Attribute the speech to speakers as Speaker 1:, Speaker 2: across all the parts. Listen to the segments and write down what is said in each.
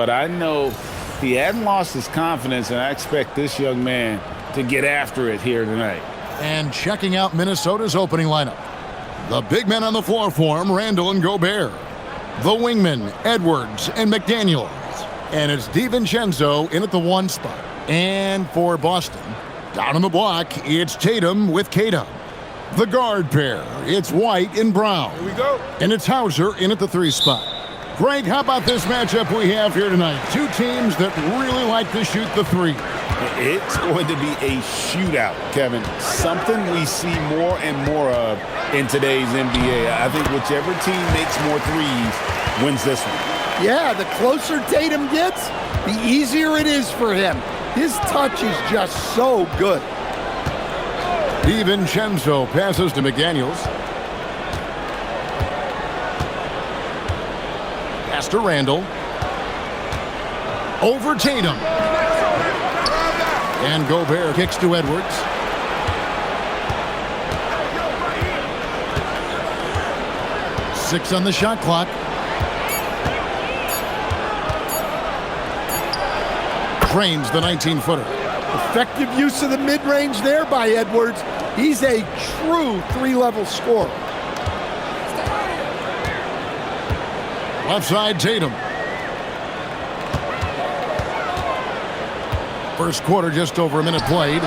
Speaker 1: but I know he hadn't lost his confidence, and I expect this young man to get after it here tonight.
Speaker 2: And checking out Minnesota's opening lineup. The big men on the floor for him, Randall and Gobert. The wingmen, Edwards and McDaniels. And it's DiVincenzo in at the 1 spot. And for Boston, down on the block, it's Tatum with Kata. The guard pair, it's White and Brown.
Speaker 3: Here we go.
Speaker 2: And it's Hauser in at the 3 spot. Greg, how about this matchup we have here tonight? Two teams that really like to shoot the 3.
Speaker 1: It's going to be a shootout, Kevin. Something we see more and more of in today's NBA. I think whichever team makes more threes wins this one.
Speaker 4: Yeah, the closer Tatum gets, the easier it is for him. His touch is just so good.
Speaker 2: DiVincenzo passes to McDaniels. Pass to Randall. Over Tatum. And Gobert kicks to Edwards. Six on the shot clock. Drains the 19-footer.
Speaker 4: Effective use of the mid-range there by Edwards. He's a true 3-level scorer.
Speaker 2: Left side, Tatum. First quarter, just over a minute played.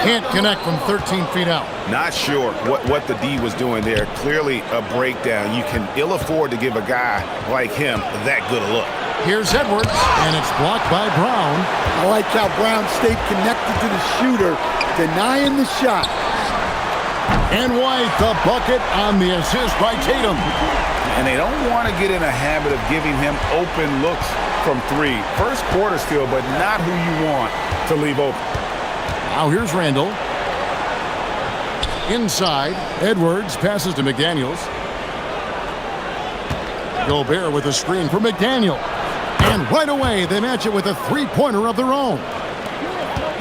Speaker 2: Can't connect from 13 feet out.
Speaker 1: Not sure what the D was doing there. Clearly a breakdown. You can ill afford to give a guy like him that good a look.
Speaker 2: Here's Edwards, and it's blocked by Brown.
Speaker 4: I like how Brown stayed connected to the shooter, denying the shot.
Speaker 2: And White, the bucket on the assist by Tatum.
Speaker 1: And they don't want to get in a habit of giving him open looks from 3. First quarter still, but not who you want to leave open.
Speaker 2: Now here's Randall. Inside, Edwards passes to McDaniels. Gobert with a screen for McDaniel. And right away, they match it with a 3-pointer of their own.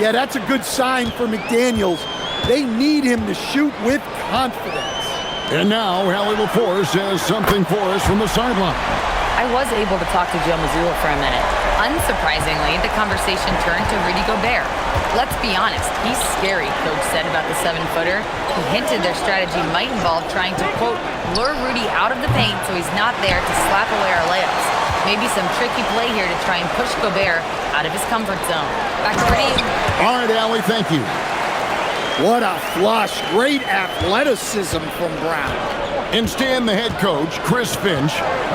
Speaker 4: Yeah, that's a good sign for McDaniels. They need him to shoot with confidence.
Speaker 2: And now, Hallie LaForce has something for us from the sideline.
Speaker 5: I was able to talk to Joe Mazzulla for a minute. Unsurprisingly, the conversation turned to Rudy Gobert. Let's be honest, he's scary, Coach said about the 7-footer. He hinted their strategy might involve trying to, quote, lure Rudy out of the paint so he's not there to slap away our layups. Maybe some tricky play here to try and push Gobert out of his comfort zone. Back to Rudy.
Speaker 2: All right, Allie, thank you.
Speaker 4: What a flush. Great athleticism from Brown.
Speaker 2: And Stan, the head coach, Chris Finch,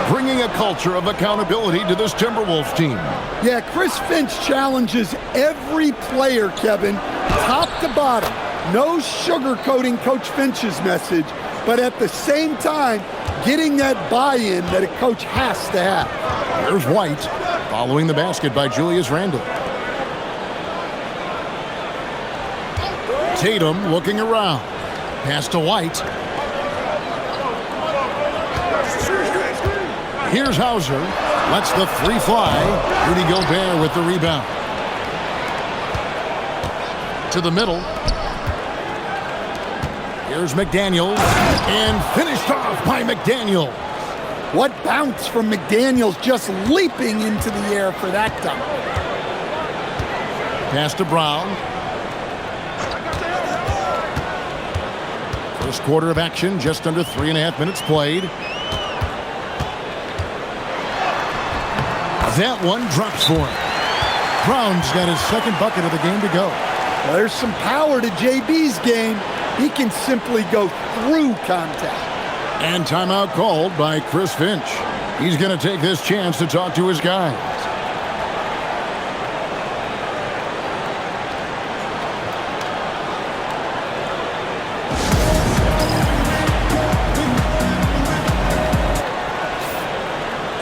Speaker 2: bringing a culture of accountability to this Timberwolves team.
Speaker 4: Yeah, Chris Finch challenges every player, Kevin, top to bottom. No sugarcoating Coach Finch's message, but at the same time, getting that buy-in that a coach has to have.
Speaker 2: There's White, following the basket by Julius Randle. Tatum looking around. Pass to White. Here's Hauser. Lets the 3 fly. Rudy Gobert with the rebound. To the middle. Here's McDaniels. And finished off by McDaniels.
Speaker 4: What bounce from McDaniels, just leaping into the air for that dunk.
Speaker 2: Pass to Brown. First quarter of action, just under 3.5 minutes played. That one drops for him. Brown's got his second bucket of the game to go.
Speaker 4: Well, there's some power to JB's game. He can simply go through contact.
Speaker 2: And timeout called by Chris Finch. He's going to take this chance to talk to his guys.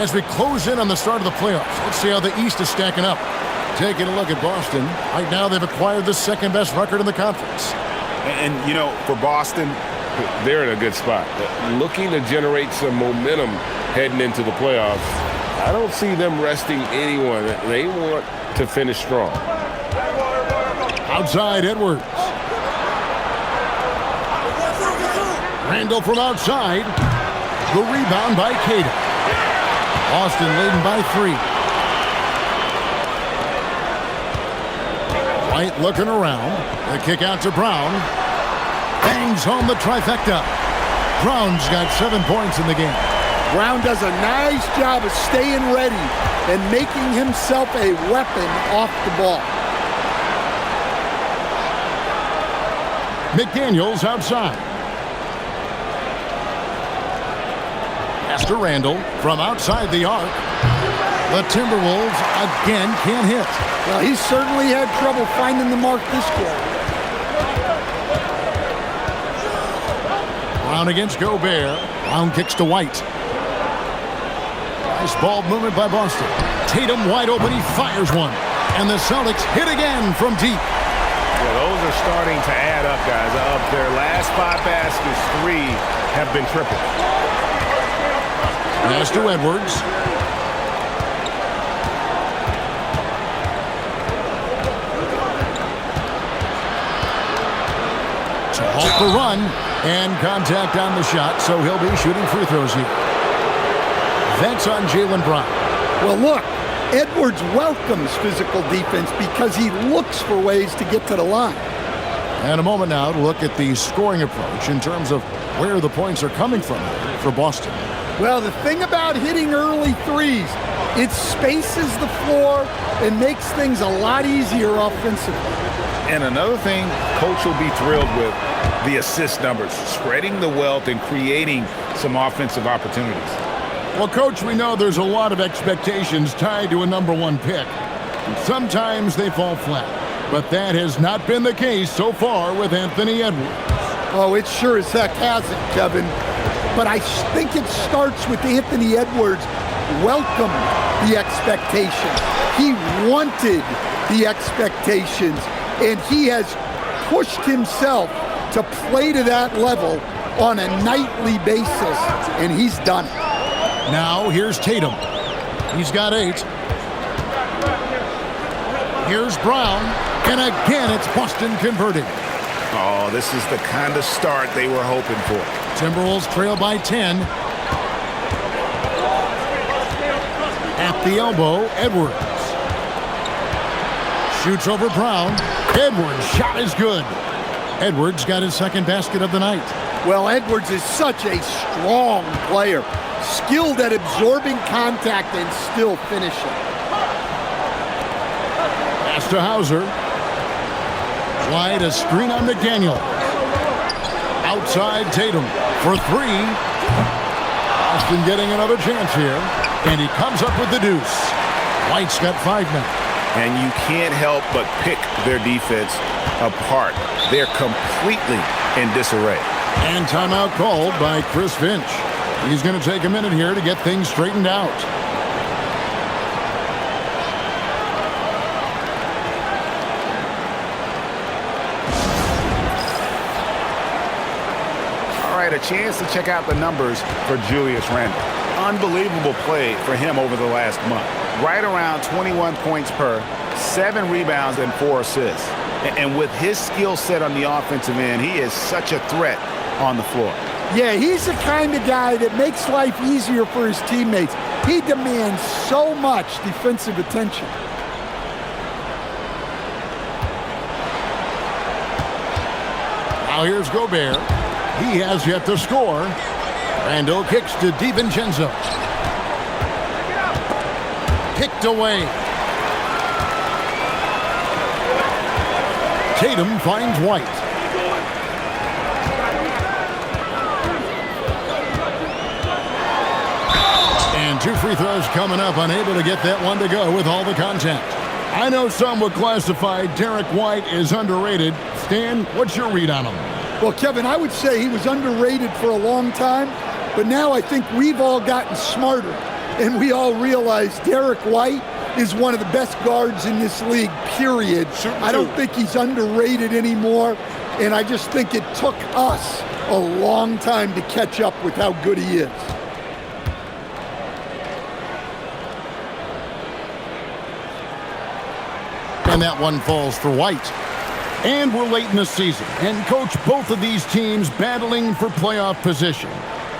Speaker 2: As we close in on the start of the playoffs, let's see how the East is stacking up. Taking a look at Boston. Right now, they've acquired the second-best record in the conference.
Speaker 3: And, you know, for Boston, they're in a good spot. Looking to generate some momentum heading into the playoffs. I don't see them resting anyone. They want to finish strong.
Speaker 2: Outside, Edwards. Randall from outside. The rebound by Kata. Boston leading by 3. White looking around. The kick out to Brown. Bangs home the trifecta. Brown's got 7 points in the game.
Speaker 4: Brown does a nice job of staying ready and making himself a weapon off the ball.
Speaker 2: McDaniels outside. Pass to Randall from outside the arc. The Timberwolves again can't hit.
Speaker 4: Well, he certainly had trouble finding the mark this quarter.
Speaker 2: Brown against Gobert. Brown kicks to White. Nice ball movement by Boston. Tatum wide open. He fires one. And the Celtics hit again from deep.
Speaker 3: Yeah, those are starting to add up, guys. Of their last 5 baskets, 3 have been triple.
Speaker 2: Pass to Edwards. To halt the run. And contact on the shot, so he'll be shooting free throws here. That's on Jaylen Brown.
Speaker 4: Well, look, Edwards welcomes physical defense because he looks for ways to get to the line.
Speaker 2: And a moment now to look at the scoring approach in terms of where the points are coming from for Boston.
Speaker 4: Well, the thing about hitting early threes, it spaces the floor and makes things a lot easier offensively.
Speaker 1: And another thing, coach will be thrilled with the assist numbers, spreading the wealth and creating some offensive opportunities.
Speaker 2: Well, Coach, we know there's a lot of expectations tied to a #1 pick. Sometimes they fall flat, but that has not been the case so far with Anthony Edwards.
Speaker 4: Oh, it sure as heck hasn't, Kevin. But I think it starts with Anthony Edwards welcomed the expectations. He wanted the expectations, and he has pushed himself to play to that level on a nightly basis, and he's done it.
Speaker 2: Now here's Tatum. He's got 8. Here's Brown, and again it's Boston converting.
Speaker 1: Oh, this is the kind of start they were hoping for.
Speaker 2: Timberwolves trail by 10. At the elbow, Edwards. Shoots over Brown. Edwards' shot is good. Edwards got his second basket of the night.
Speaker 4: Well, Edwards is such a strong player, skilled at absorbing contact and still finishing.
Speaker 2: Pass to Hauser. Wide, a screen on McDaniel. Outside Tatum for 3. Boston getting another chance here. And he comes up with the deuce. White's got 5 now.
Speaker 1: And you can't help but pick their defense apart. They're completely in disarray.
Speaker 2: And timeout called by Chris Finch. He's going to take a minute here to get things straightened out.
Speaker 1: All right, a chance to check out the numbers for Julius Randle. Unbelievable play for him over the last month. Right around 21 points per, 7 rebounds and 4 assists. And with his skill set on the offensive end, he is such a threat on the floor.
Speaker 4: Yeah, he's the kind of guy that makes life easier for his teammates. He demands so much defensive attention.
Speaker 2: Now here's Gobert. He has yet to score. Randall kicks to DiVincenzo. Kicked away. Tatum finds White. And 2 free throws coming up, unable to get that one to go with all the contact. I know some would classify Derek White as underrated. Stan, what's your read on him?
Speaker 4: Well, Kevin, I would say he was underrated for a long time, but now I think we've all gotten smarter, and we all realize Derek White is one of the best guards in this league, period. I don't think he's underrated anymore, and I just think it took us a long time to catch up with how good he is.
Speaker 2: And that one falls for White. And we're late in the season. And, Coach, both of these teams battling for playoff position.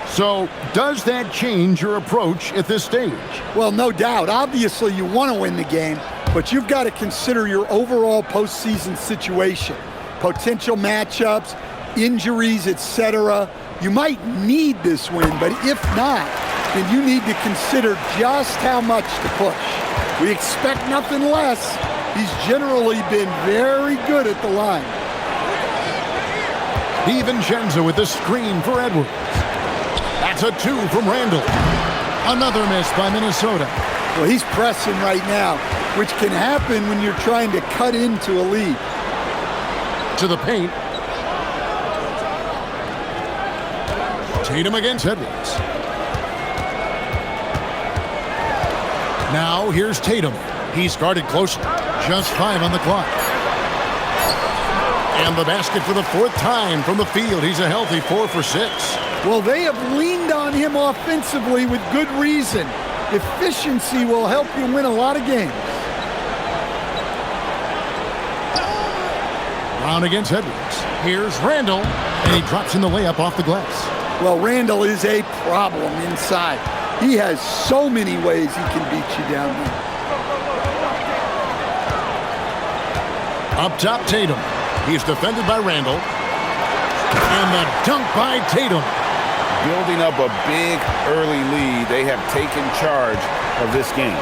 Speaker 2: So, does that change your approach at this stage?
Speaker 4: Well, no doubt. Obviously, you want to win the game, but you've got to consider your overall postseason situation, potential matchups, injuries, etc. You might need this win, but if not, then you need to consider just how much to push. We expect nothing less. He's generally been very good at the line.
Speaker 2: DiVincenzo with the screen for Edwards. That's a 2 from Randall. Another miss by Minnesota.
Speaker 4: Well, he's pressing right now, which can happen when you're trying to cut into a lead.
Speaker 2: To the paint. Tatum against Edwards. Now here's Tatum. He's guarded closely. Just 5 on the clock. And the basket for the 4th time from the field. He's a healthy 4 for 6.
Speaker 4: Well, they have leaned on him offensively with good reason. Efficiency will help you win a lot of games.
Speaker 2: Brown against Edwards. Here's Randall. And he drops in the layup off the glass.
Speaker 4: Well, Randall is a problem inside. He has so many ways he can beat you down there.
Speaker 2: Up top, Tatum. He's defended by Randall. And the dunk by Tatum.
Speaker 1: Building up a big early lead. They have taken charge of this game.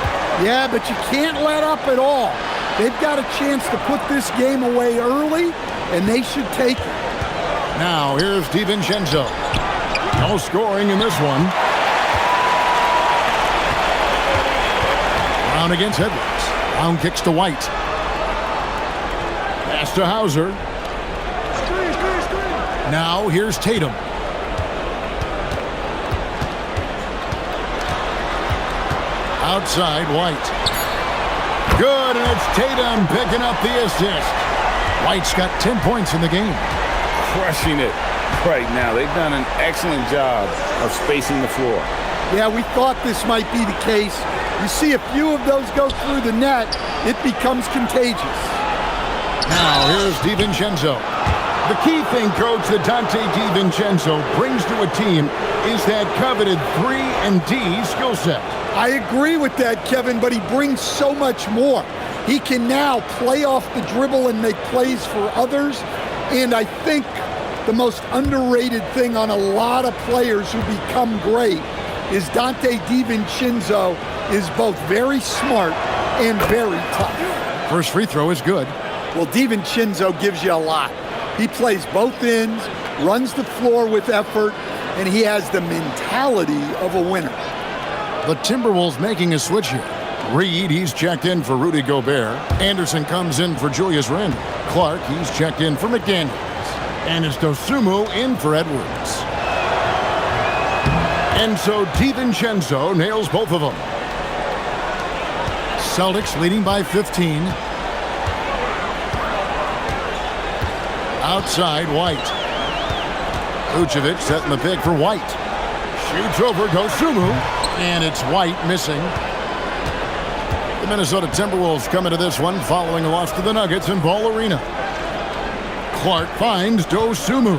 Speaker 4: Yeah, but you can't let up at all. They've got a chance to put this game away early, and they should take it.
Speaker 2: Now, here's DiVincenzo. No scoring in this one. Brown against Edwards. Brown kicks to White. Pass to Hauser. Now, here's Tatum. Outside, White. Good, and it's Tatum picking up the assist. White's got 10 points in the game.
Speaker 1: Crushing it right now. They've done an excellent job of spacing the floor.
Speaker 4: Yeah, we thought this might be the case. You see a few of those go through the net, it becomes contagious.
Speaker 2: Now, here's DiVincenzo. The key thing, Coach, that Dante DiVincenzo brings to a team is that coveted 3-and-D skill set.
Speaker 4: I agree with that, Kevin, but he brings so much more. He can now play off the dribble and make plays for others. And I think the most underrated thing on a lot of players who become great is Dante DiVincenzo is both very smart and very tough.
Speaker 2: First free throw is good.
Speaker 4: Well, DiVincenzo gives you a lot. He plays both ends, runs the floor with effort, and he has the mentality of a winner.
Speaker 2: The Timberwolves making a switch here. Reed, he's checked in for Rudy Gobert. Anderson comes in for Julius Randle. Clark, he's checked in for McDaniels. And it's Dosunmu in for Edwards. And so DiVincenzo nails both of them. Celtics leading by 15. Outside, White. Vucevic setting the pick for White. Shoots over Dosunmu. And it's White missing. The Minnesota Timberwolves come into this one following a loss to the Nuggets in Ball Arena. Clark finds Dosunmu.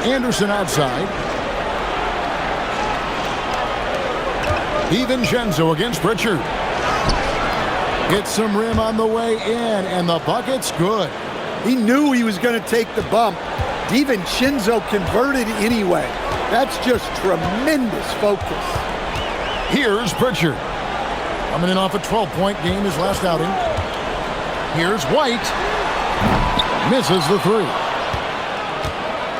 Speaker 2: Anderson outside. DiVincenzo against Pritchard. Gets some rim on the way in, and the bucket's good.
Speaker 4: He knew he was going to take the bump. DiVincenzo converted anyway. That's just tremendous focus.
Speaker 2: Here's Pritchard. Coming in off a 12-point game his last outing. Here's White. Misses the 3.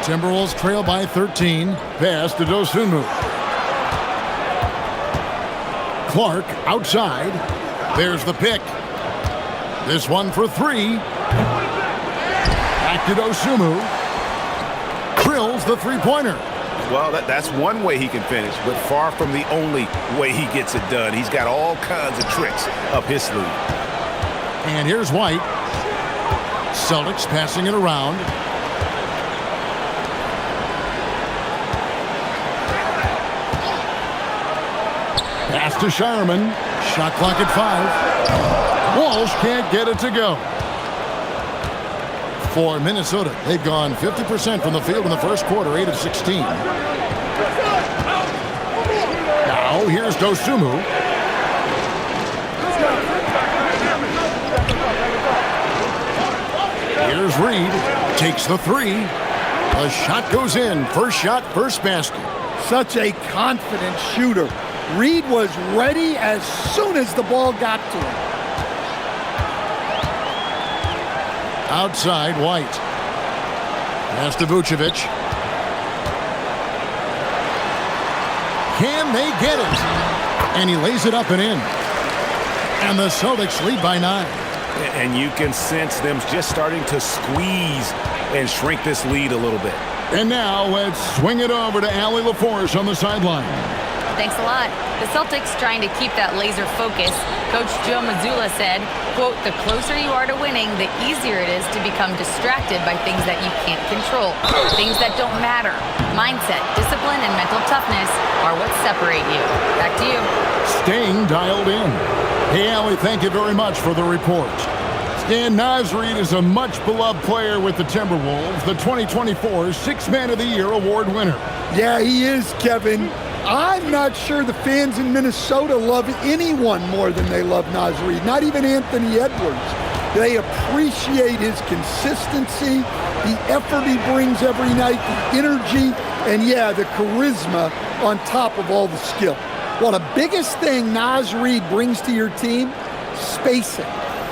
Speaker 2: Timberwolves trail by 13. Pass to Dosunmu. Clark outside. There's the pick. This one for 3. Back to Dosunmu. Drills the three-pointer.
Speaker 1: Well, that's one way he can finish, but far from the only way he gets it done. He's got all kinds of tricks up his sleeve.
Speaker 2: And here's White. Celtics passing it around. Pass to Shireman. Shot clock at 5. Walsh can't get it to go. For Minnesota, they've gone 50% from the field in the first quarter, 8 of 16. Now here's Dosunmu. Here's Reed. Takes the three. The shot goes in. First shot, first basket.
Speaker 4: Such a confident shooter. Reed was ready as soon as the ball got to him.
Speaker 2: Outside, White. Pass to Vucevic. Can they get it? And he lays it up and in. And the Celtics lead by 9.
Speaker 1: And you can sense them just starting to squeeze and shrink this lead a little bit.
Speaker 2: And now let's swing it over to Allie LaForce on the sideline.
Speaker 5: Thanks a lot. The Celtics trying to keep that laser focus. Coach Joe Mazzulla said, quote, "The closer you are to winning, the easier it is to become distracted by things that you can't control, things that don't matter. Mindset, discipline, and mental toughness are what separate you." Back to you.
Speaker 2: Staying dialed in. Hey, Allie, thank you very much for the report. Stan Naz Reid is a much-beloved player with the Timberwolves, the 2024 Sixth Man of the Year award winner.
Speaker 4: Yeah, he is, Kevin. I'm not sure the fans in Minnesota love anyone more than they love Naz Reid, not even Anthony Edwards. They appreciate his consistency, the effort he brings every night, the energy, and yeah, the charisma on top of all the skill. Well, the biggest thing Naz Reid brings to your team, spacing.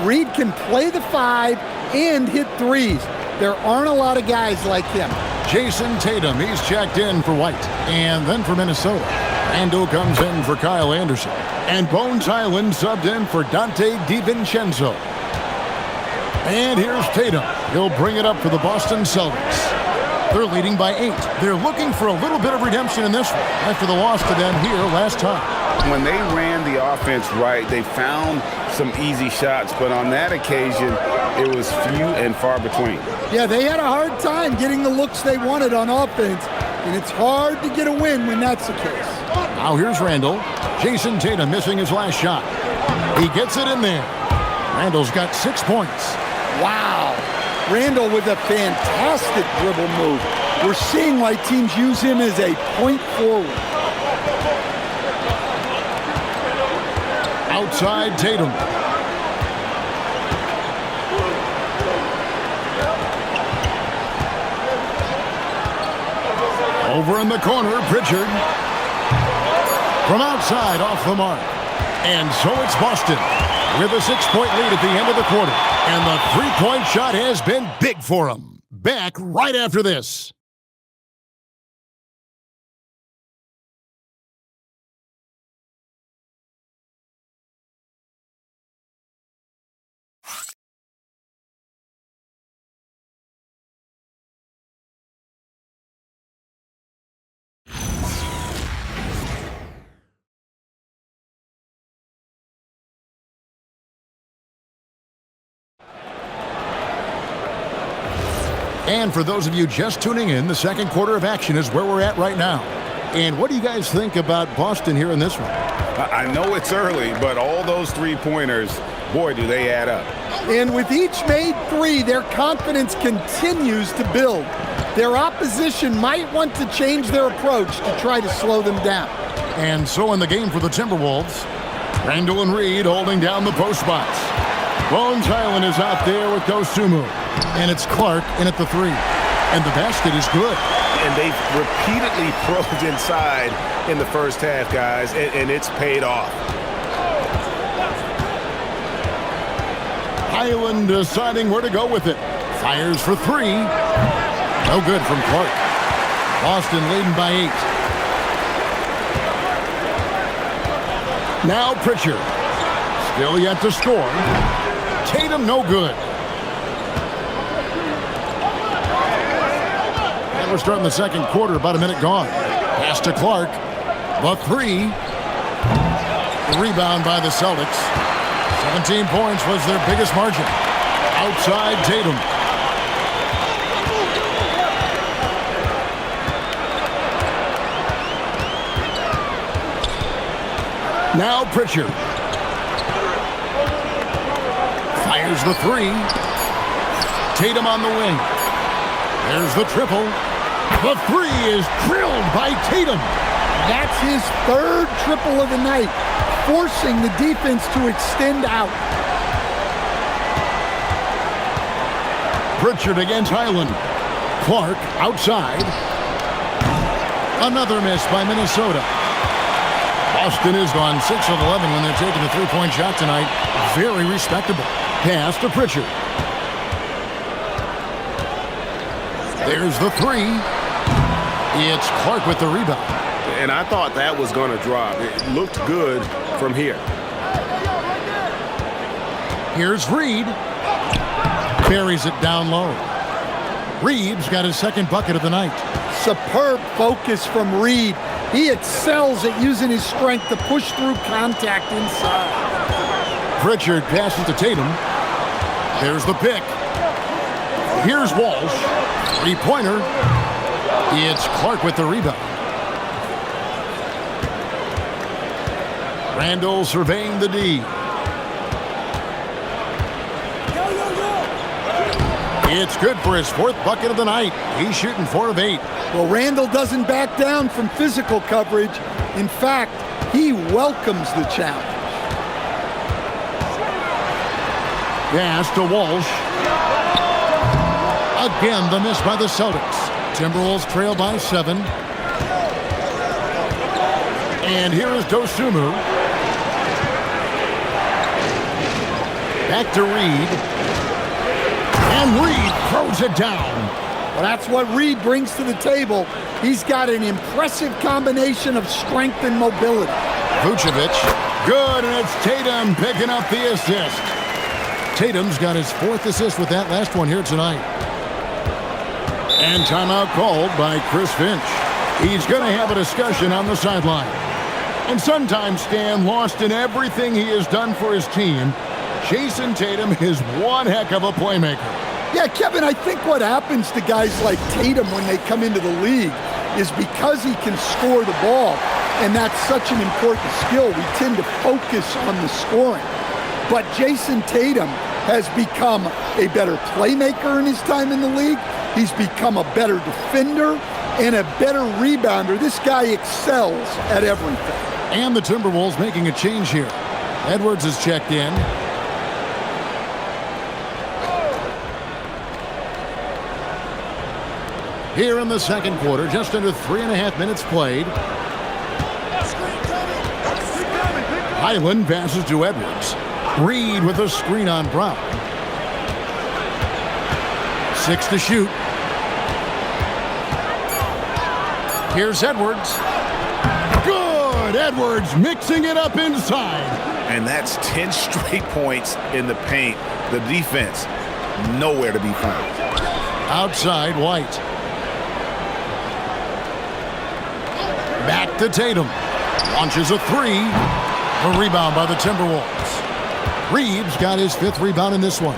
Speaker 4: Reid can play the 5 and hit threes. There aren't a lot of guys like him.
Speaker 2: Jason Tatum, he's checked in for White. And then for Minnesota, Randle comes in for Kyle Anderson. And Bones Highland subbed in for Dante DiVincenzo. And here's Tatum. He'll bring it up for the Boston Celtics. They're leading by 8. They're looking for a little bit of redemption in this one after the loss to them here last time.
Speaker 1: When they ran the offense right, they found some easy shots, but on that occasion, it was few and far between.
Speaker 4: Yeah, they had a hard time getting the looks they wanted on offense, and it's hard to get a win when that's the case.
Speaker 2: Now here's Randle. Jason Tatum missing his last shot. He gets it in there. Randle's got 6 points.
Speaker 4: Wow. Randle with a fantastic dribble move. We're seeing why teams use him as a point forward.
Speaker 2: Outside Tatum. Over in the corner, Pritchard. From outside, off the mark. And so it's Boston with a 6-point lead at the end of the quarter. And the three-point shot has been big for them. Back right after this. And for those of you just tuning in, the second quarter of action is where we're at right now. And what do you guys think about Boston here in this one?
Speaker 1: I know it's early, but all those three-pointers, boy, do they add up.
Speaker 4: And with each made 3, their confidence continues to build. Their opposition might want to change their approach to try to slow them down.
Speaker 2: And so in the game for the Timberwolves, Randle and Reed holding down the post spots. Bones Highland is out there with Dosunmu. And it's Clark in at the 3. And the basket is good.
Speaker 1: And they've repeatedly probed inside in the first half, guys, and it's paid off.
Speaker 2: Highland deciding where to go with it. Fires for 3. No good from Clark. Boston leading by 8. Now Pritchard. Still yet to score. Tatum no good. And we're starting the second quarter, about a minute gone. Pass to Clark. The 3. Rebound by the Celtics. 17 points was their biggest margin. Outside Tatum. Now Pritchard. Fires the 3. Tatum on the wing. There's the triple. The 3 is drilled by Tatum.
Speaker 4: That's his 3rd triple of the night, forcing the defense to extend out.
Speaker 2: Pritchard against Highland. Clark outside. Another miss by Minnesota. Boston has gone 6 of 11 when they're taking the three-point shot tonight. Very respectable. Pass to Pritchard. There's the three. It's Clark with the rebound.
Speaker 3: And I thought that was going to drop. It looked good from here.
Speaker 2: Here's Reed. Buries it down low. Reed's got his second bucket of the night.
Speaker 4: Superb focus from Reed. He excels at using his strength to push through contact inside.
Speaker 2: Pritchard passes to Tatum. There's the pick. Here's Walsh. Three-pointer. It's Clark with the rebound. Randall surveying the D. It's good for his fourth bucket of the night. He's shooting 4 of 8.
Speaker 4: Well, Randall doesn't back down from physical coverage. In fact, he welcomes the challenge.
Speaker 2: Pass to Walsh. Again, the miss by the Celtics. Timberwolves trail by 7. And here is Dosunmu. Back to Reed. And Reed throws it down.
Speaker 4: Well, that's what Reed brings to the table. He's got an impressive combination of strength and mobility.
Speaker 2: Vucevic. Good, and it's Tatum picking up the assist. Tatum's got his 4th assist with that last one here tonight. And timeout called by Chris Finch. He's going to have a discussion on the sideline. And sometimes, Stan, lost in everything he has done for his team, Jason Tatum is one heck of a playmaker.
Speaker 4: Yeah, Kevin, I think what happens to guys like Tatum when they come into the league is because he can score the ball, and that's such an important skill, we tend to focus on the scoring. But Jason Tatum has become a better playmaker in his time in the league. He's become a better defender and a better rebounder. This guy excels at everything.
Speaker 2: And the Timberwolves making a change here. Edwards has checked in. Here in the second quarter, just under 3.5 minutes played. Highland passes to Edwards. Reed with a screen on Brown. 6 to shoot. Here's Edwards. Good! Edwards mixing it up inside.
Speaker 1: And that's 10 straight points in the paint. The defense, nowhere to be found.
Speaker 2: Outside, White. Back to Tatum. Launches a 3. A rebound by the Timberwolves. Reeves got his 5th rebound in this one.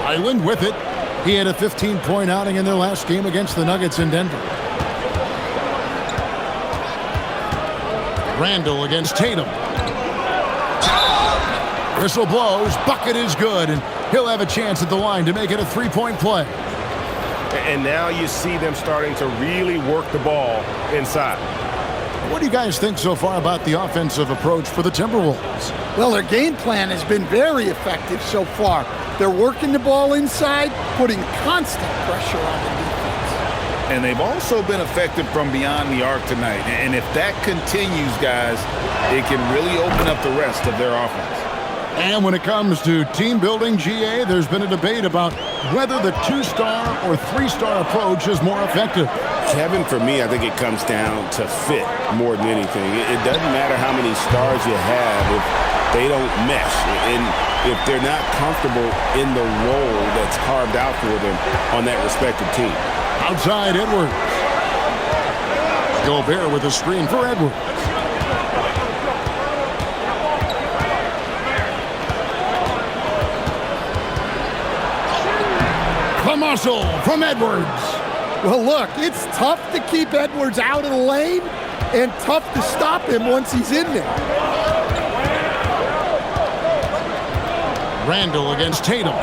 Speaker 2: Highland with it. He had a 15-point outing in their last game against the Nuggets in Denver. Randall against Tatum. Whistle blows. Bucket is good, and he'll have a chance at the line to make it a 3-point play.
Speaker 3: And now you see them starting to really work the ball inside.
Speaker 2: What do you guys think so far about the offensive approach for the Timberwolves?
Speaker 4: Well, their game plan has been very effective so far. They're working the ball inside, putting constant pressure on the defense.
Speaker 1: And they've also been effective from beyond the arc tonight. And if that continues, guys, it can really open up the rest of their offense.
Speaker 2: And when it comes to team building, GA, there's been a debate about whether the 2-star or 3-star approach is more effective.
Speaker 3: Kevin, for me, I think it comes down to fit more than anything. It doesn't matter how many stars you have if they don't mesh. And if they're not comfortable in the role that's carved out for them on that respective team.
Speaker 2: Outside, Edwards. Gobert with a screen for Edwards. The muscle from Edwards.
Speaker 4: Well, look, it's tough to keep Edwards out of the lane and tough to stop him once he's in there.
Speaker 2: Randall against Tatum.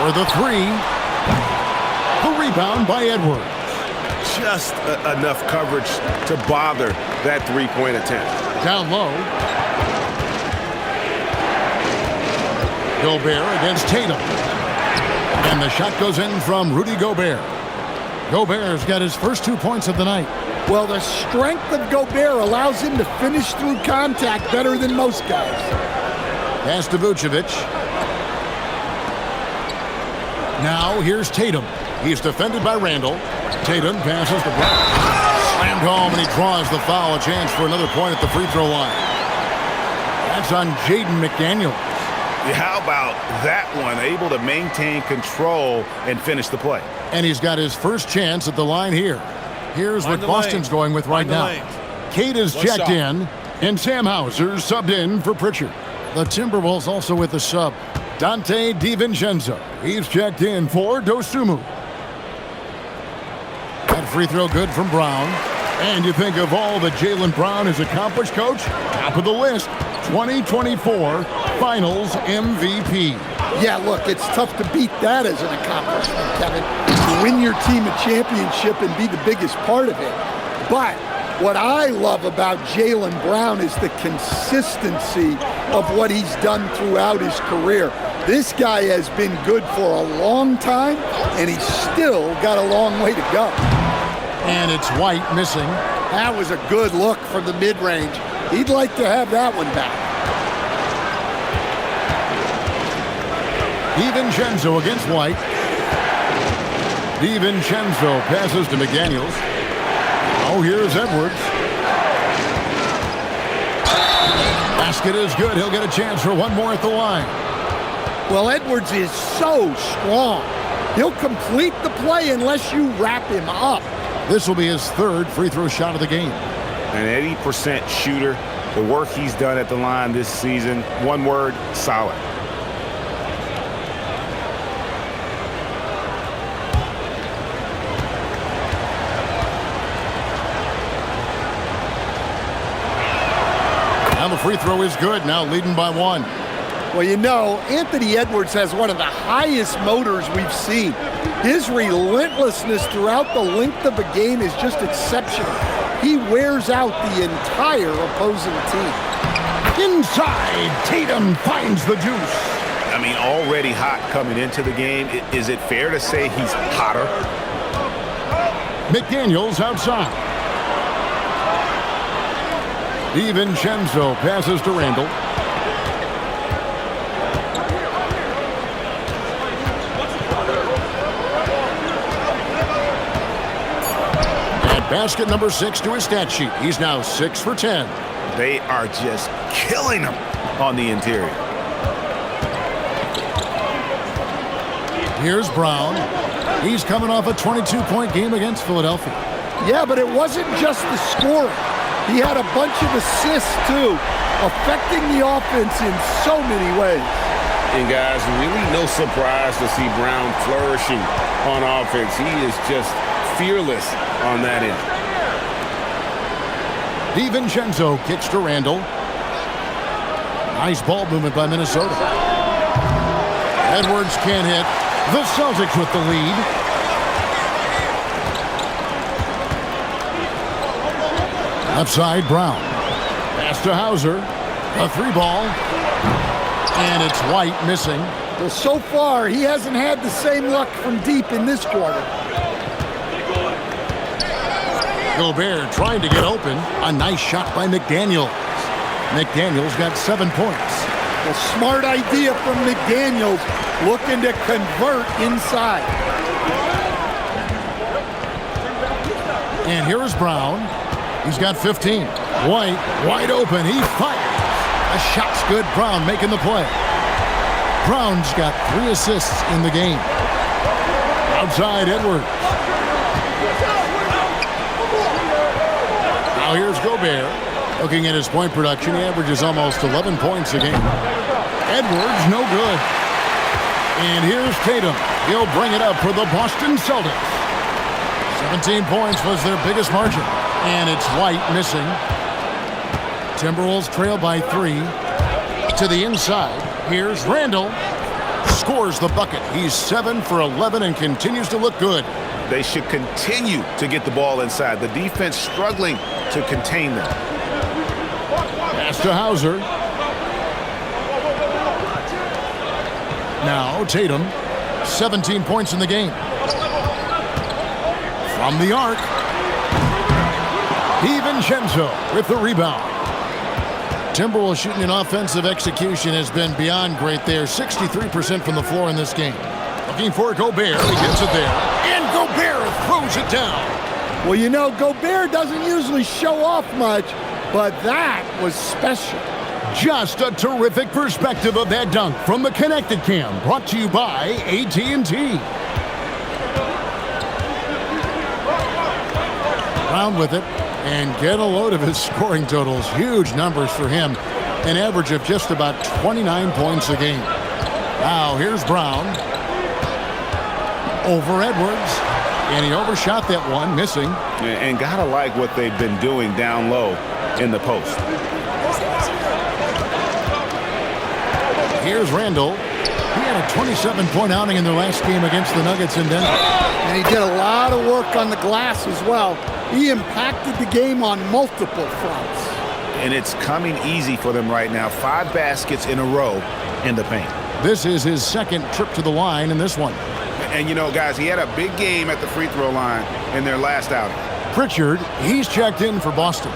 Speaker 2: For the three. The rebound by Edwards.
Speaker 1: Just enough coverage to bother that three-point attempt.
Speaker 2: Down low. Gobert against Tatum. And the shot goes in from Rudy Gobert. Gobert's got his first 2 points of the night.
Speaker 4: Well, the strength of Gobert allows him to finish through contact better than most guys.
Speaker 2: Pass to Vucevic. Now here's Tatum. He's defended by Randall. Tatum passes to Brown. Slammed home, and he draws the foul. A chance for another point at the free throw line. That's on Jaden McDaniels.
Speaker 1: How about that one? Able to maintain control and finish the play.
Speaker 2: And he's got his first chance at the line here. Here's what Boston's going with right now. Kate is checked in, and Sam Hauser subbed in for Pritchard. The Timberwolves also with the sub. Dante DiVincenzo. He's checked in for Dosunmu. That free throw good from Brown. And you think of all that Jaylen Brown has accomplished, Coach? Top of the list, 2024 Finals MVP.
Speaker 4: Yeah, look, it's tough to beat that as an accomplishment, Kevin. To win your team a championship and be the biggest part of it. But what I love about Jaylen Brown is the consistency of what he's done throughout his career. This guy has been good for a long time, and he's still got a long way to go.
Speaker 2: And it's White missing.
Speaker 4: That was a good look from the mid-range. He'd like to have that one back.
Speaker 2: DiVincenzo against White. DiVincenzo passes to McDaniels. Oh, here's Edwards. Basket is good. He'll get a chance for one more at the line.
Speaker 4: Well, Edwards is so strong. He'll complete the play unless you wrap him up.
Speaker 2: This will be his third free throw shot of the game.
Speaker 1: An 80% shooter. The work he's done at the line this season, one word, solid.
Speaker 2: Now the free throw is good, now leading by one.
Speaker 4: Well, you know, Anthony Edwards has one of the highest motors we've seen. His relentlessness throughout the length of a game is just exceptional. He wears out the entire opposing team.
Speaker 2: Inside, Tatum finds the juice.
Speaker 1: I mean, already hot coming into the game. Is it fair to say he's hotter?
Speaker 2: McDaniels outside. DiVincenzo passes to Randall. Basket number 6 to his stat sheet. He's now 6 for 10.
Speaker 1: They are just killing him on the interior.
Speaker 2: Here's Brown. He's coming off a 22-point game against Philadelphia.
Speaker 4: Yeah, but it wasn't just the scoring. He had a bunch of assists, too, affecting the offense in so many ways.
Speaker 3: And, guys, really no surprise to see Brown flourishing on offense. He is just fearless on that end.
Speaker 2: DiVincenzo kicks to Randall. Nice ball movement by Minnesota. Edwards can't hit. The Celtics with the lead. Outside, Brown. Pass to Hauser. A 3-ball. And it's White missing.
Speaker 4: Well, so far, he hasn't had the same luck from deep in this quarter.
Speaker 2: Gobert trying to get open. A nice shot by McDaniels. McDaniels got 7 points.
Speaker 4: A smart idea from McDaniels, looking to convert inside.
Speaker 2: And here is Brown. He's got 15. White wide open. He fires. A shot's good. Brown making the play. Brown's got 3 assists in the game. Outside, Edwards. Now here's Gobert. Looking at his point production, he averages almost 11 points a game. Edwards, no good. And here's Tatum. He'll bring it up for the Boston Celtics. 17 points was their biggest margin. And it's White missing. Timberwolves trail by 3. To the inside. Here's Randall. scores the bucket. He's 7 for 11 and continues to look good.
Speaker 1: They should continue to get the ball inside. The defense struggling to contain them.
Speaker 2: Pass to Hauser. Now Tatum, 17 points in the game. From the arc, DiVincenzo with the rebound. Timberwolves shooting in offensive execution has been beyond great there. 63% from the floor in this game. Looking for Gobert. He gets it there. And Gobert throws it down.
Speaker 4: Well, you know, Gobert doesn't usually show off much, but that was special.
Speaker 2: Just a terrific perspective of that dunk from the Connected Cam, brought to you by AT&T. Brown with it, and get a load of his scoring totals. Huge numbers for him. An average of just about 29 points a game. Now here's Brown. Over Edwards. And he overshot that one, missing.
Speaker 1: And gotta like what they've been doing down low in the post.
Speaker 2: Here's Randall. He had a 27-point outing in their last game against the Nuggets in Denver.
Speaker 4: And he did a lot of work on the glass as well. He impacted the game on multiple fronts.
Speaker 1: And it's coming easy for them right now. 5 baskets in a row in the paint.
Speaker 2: This is his second trip to the line in this one.
Speaker 1: And, you know, guys, he had a big game at the free throw line in their last outing.
Speaker 2: Pritchard, he's checked in for Boston.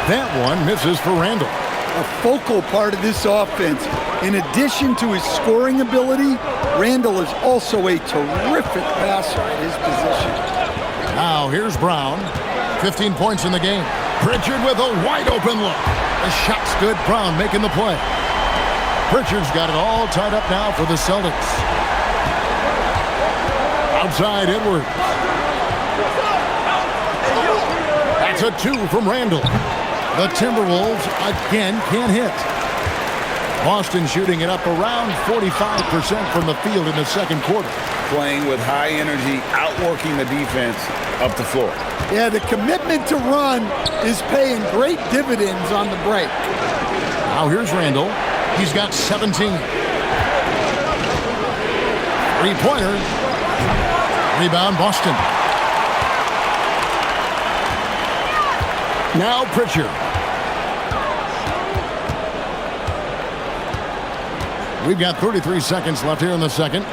Speaker 2: That one misses for Randall.
Speaker 4: A focal part of this offense. In addition to his scoring ability, Randall is also a terrific passer at his position.
Speaker 2: Now here's Brown. 15 points in the game. Pritchard with a wide open look. The shot's good. Brown making the play. Pritchard's got it all tied up now for the Celtics. Outside Edwards. That's a 2 from Randall. The Timberwolves again can't hit. Boston shooting it up around 45% from the field in the second quarter.
Speaker 1: Playing with high energy, outworking the defense up the floor.
Speaker 4: Yeah, the commitment to run is paying great dividends on the break.
Speaker 2: Now here's Randall. He's got 17. Three-pointer. Rebound Boston. Now Pritchard. We've got 33 seconds left here in the second.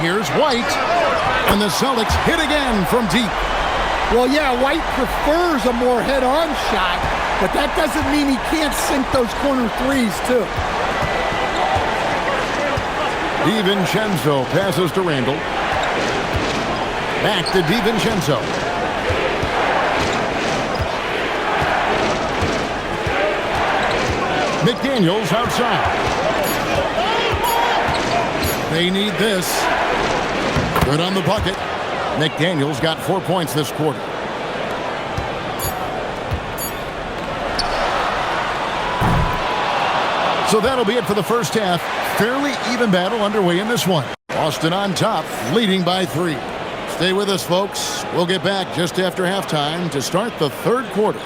Speaker 2: Here's White. And the Celtics hit again from deep.
Speaker 4: Well, yeah, White prefers a more head-on shot, but that doesn't mean he can't sink those corner threes, too.
Speaker 2: DiVincenzo passes to Randall. Back to DiVincenzo. McDaniels outside. They need this. Good on the bucket. McDaniels got 4 points this quarter. So that'll be it for the first half. Fairly even battle underway in this one. Boston on top, leading by 3. Stay with us, folks. We'll get back just after halftime to start the third quarter.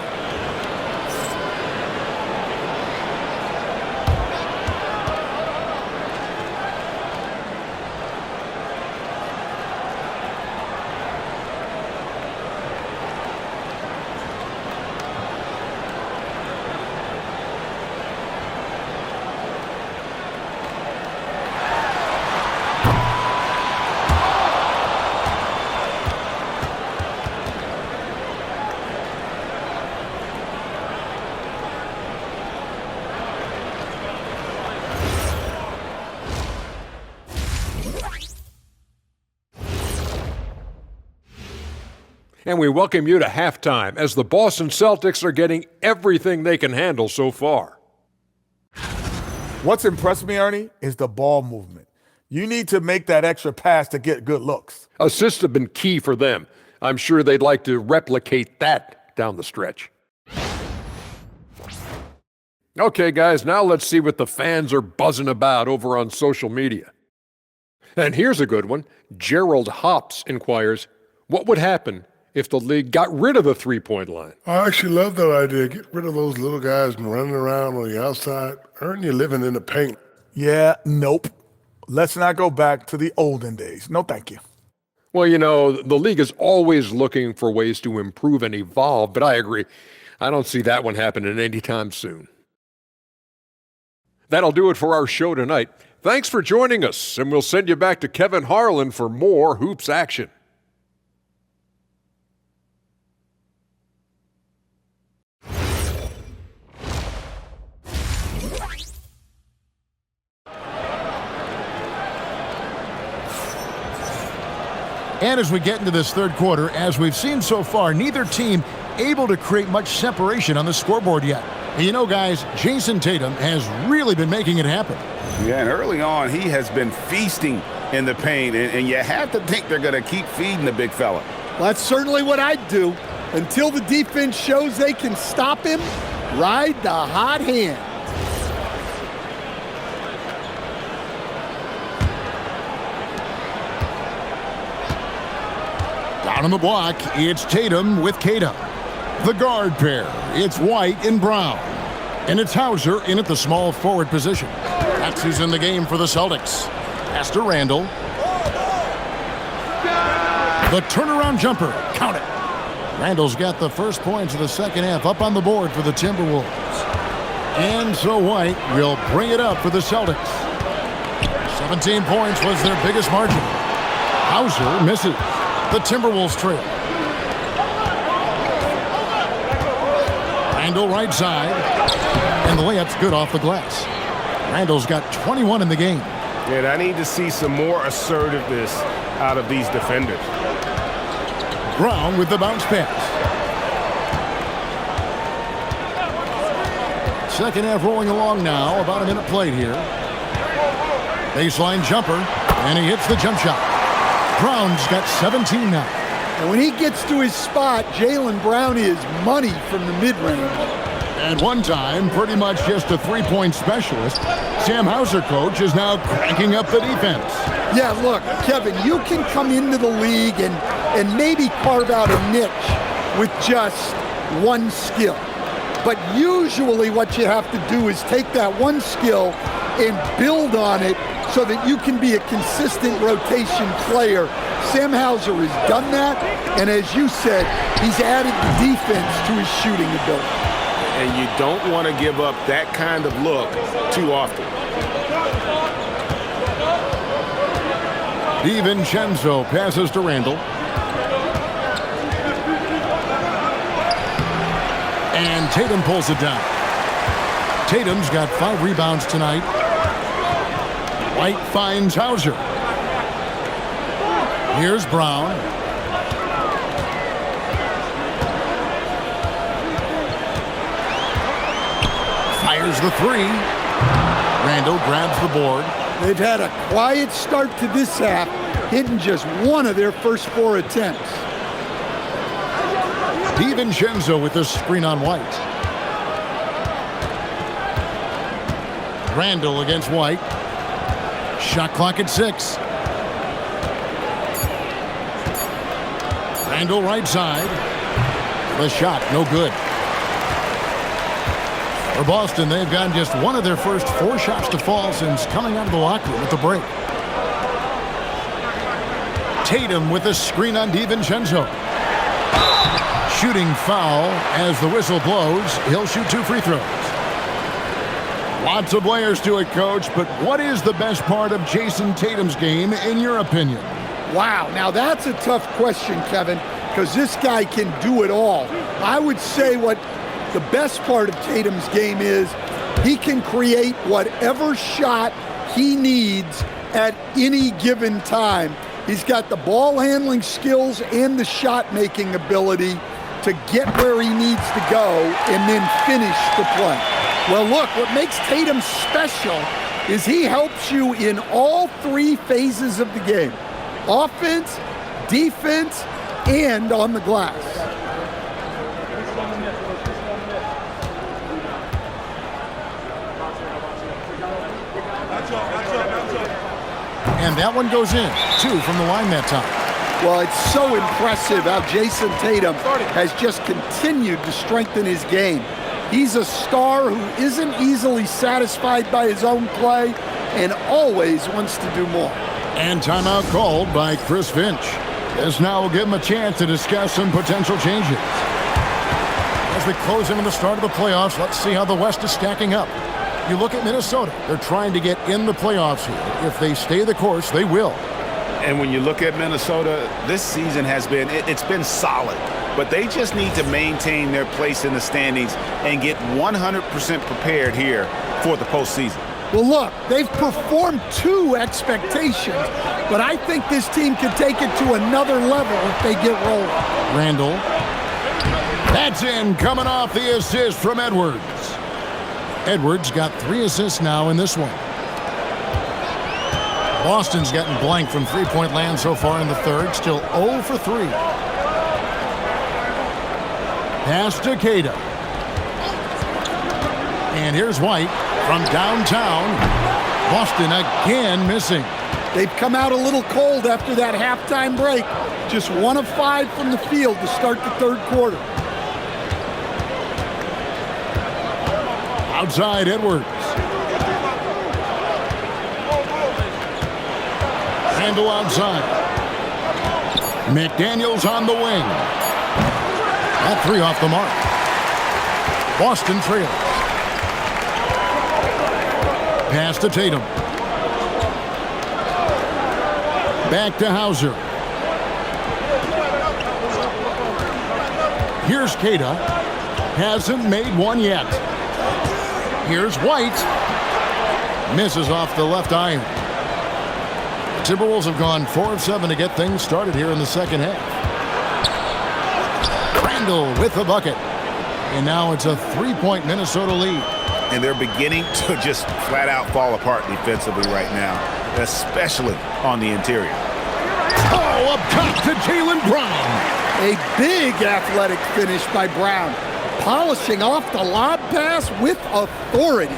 Speaker 6: And we welcome you to halftime as the Boston Celtics are getting everything they can handle so far.
Speaker 7: What's impressed me, Ernie, is the ball movement. You need to make that extra pass to get good looks.
Speaker 6: Assists have been key for them. I'm sure they'd like to replicate that down the stretch. Okay, guys, now let's see what the fans are buzzing about over on social media. And here's a good one. Gerald Hops inquires, what would happen if the league got rid of the three-point line?
Speaker 8: I actually love that idea. Get rid of those little guys running around on the outside. Earn your living in the paint.
Speaker 7: Yeah, nope. Let's not go back to the olden days. No, thank you.
Speaker 6: Well, the league is always looking for ways to improve and evolve, but I agree. I don't see that one happening anytime soon. That'll do it for our show tonight. Thanks for joining us, and we'll send you back to Kevin Harlan for more Hoops action.
Speaker 2: And as we get into this third quarter, as we've seen so far, neither team able to create much separation on the scoreboard yet. And guys, Jason Tatum has really been making it happen.
Speaker 1: Yeah, and early on, he has been feasting in the paint, and you have to think they're going to keep feeding the big fella.
Speaker 4: Well, that's certainly what I'd do. Until the defense shows they can stop him, ride the hot hand.
Speaker 2: Down on the block, it's Tatum with Kata. The guard pair, it's White and Brown. And it's Hauser in at the small forward position. That's who's in the game for the Celtics. Pass to Randall. The turnaround jumper, count it. Randall's got the first points of the second half up on the board for the Timberwolves. And so White will bring it up for the Celtics. 17 points was their biggest margin. Hauser misses. The Timberwolves trail. Randall right side. And the layup's good off the glass. Randall's got 21 in the game.
Speaker 3: And I need to see some more assertiveness out of these defenders.
Speaker 2: Brown with the bounce pass. Second half rolling along now. About a minute played here. Baseline jumper. And he hits the jump shot. Brown's got 17 now.
Speaker 4: And when he gets to his spot, Jaylen Brown is money from the mid-range.
Speaker 2: At one time, pretty much just a three-point specialist, Sam Hauser, coach, is now cranking up the defense.
Speaker 4: Yeah, look, Kevin, you can come into the league and maybe carve out a niche with just one skill. But usually what you have to do is take that one skill and build on it so that you can be a consistent rotation player. Sam Hauser has done that, and as you said, he's added the defense to his shooting ability.
Speaker 3: And you don't want to give up that kind of look too often.
Speaker 2: DiVincenzo passes to Randall. And Tatum pulls it down. Tatum's got 5 rebounds tonight. White finds Hauser. Here's Brown. Fires the three. Randall grabs the board.
Speaker 4: They've had a quiet start to this half, hitting just one of their first 4 attempts.
Speaker 2: DiVincenzo with the screen on White. Randall against White. Shot clock at 6. Randall right side. The shot, no good. For Boston, they've gotten just one of their first 4 shots to fall since coming out of the locker room at the break. Tatum with a screen on DiVincenzo. Shooting foul as the whistle blows. He'll shoot 2 free throws. Lots of layers to it, Coach, but what is the best part of Jason Tatum's game, in your opinion?
Speaker 4: Wow, now that's a tough question, Kevin, because this guy can do it all. I would say what the best part of Tatum's game is he can create whatever shot he needs at any given time. He's got the ball handling skills and the shot making ability to get where he needs to go and then finish the play. Well, look, what makes Tatum special is he helps you in all 3 phases of the game. Offense, defense, and on the glass.
Speaker 2: And that one goes in. 2 from the line that time.
Speaker 4: Well, it's so impressive how Jason Tatum has just continued to strengthen his game. He's a star who isn't easily satisfied by his own play and always wants to do more.
Speaker 2: And timeout called by Chris Finch. This now will give him a chance to discuss some potential changes. As we close in on the start of the playoffs, let's see how the West is stacking up. You look at Minnesota. They're trying to get in the playoffs here. If they stay the course, they will.
Speaker 1: And when you look at Minnesota, this season has been, it's been solid. But they just need to maintain their place in the standings and get 100% prepared here for the postseason.
Speaker 4: Well, look, they've performed to expectations, but I think this team can take it to another level if they get rolling.
Speaker 2: Randall. That's in, coming off the assist from Edwards. Edwards got 3 assists now in this one. Boston's gotten blank from three-point land so far in the third, still 0 for 3. Pass to Queta. And here's White from downtown. Boston again missing.
Speaker 4: They've come out a little cold after that halftime break. Just 1 of 5 from the field to start the third quarter.
Speaker 2: Outside Edwards. Randall outside. McDaniels on the wing. That 3 off the mark. Boston trails. Pass to Tatum. Back to Hauser. Here's Queta. Hasn't made one yet. Here's White. Misses off the left iron. The Timberwolves have gone 4 of 7 to get things started here in the second half. Randall with the bucket. And now it's a 3-point Minnesota lead.
Speaker 1: And they're beginning to just flat out fall apart defensively right now, especially on the interior.
Speaker 2: Oh, up top to Jaylen Brown.
Speaker 4: A big athletic finish by Brown, polishing off the lob pass with authority.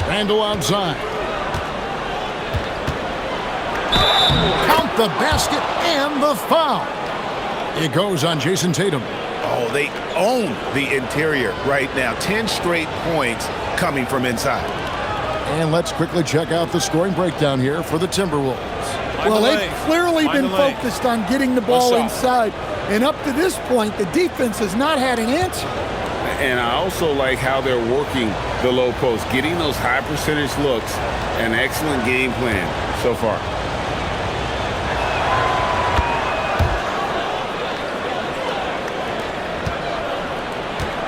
Speaker 2: Randall outside. Count the basket and the foul. It goes on Jason Tatum.
Speaker 1: Oh, they own the interior right now. 10 straight points coming from inside.
Speaker 2: And let's quickly check out the scoring breakdown here for the Timberwolves.
Speaker 4: Well, they've clearly been focused on getting the ball inside. And up to this point, the defense has not had an answer.
Speaker 3: And I also like how they're working the low post, getting those high percentage looks. An excellent game plan so far.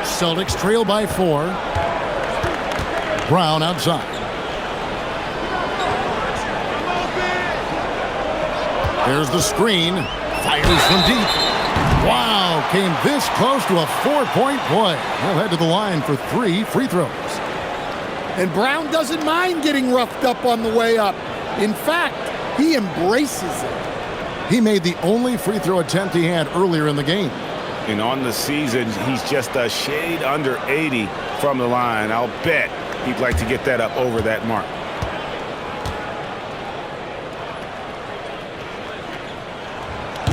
Speaker 2: Celtics trail by 4. Brown outside. There's the screen. Fires from deep. Wow, came this close to a 4-point play. He'll head to the line for 3 free throws.
Speaker 4: And Brown doesn't mind getting roughed up on the way up. In fact, he embraces it.
Speaker 2: He made the only free throw attempt he had earlier in the game.
Speaker 1: And on the season, he's just a shade under 80 from the line. I'll bet he'd like to get that up over that mark.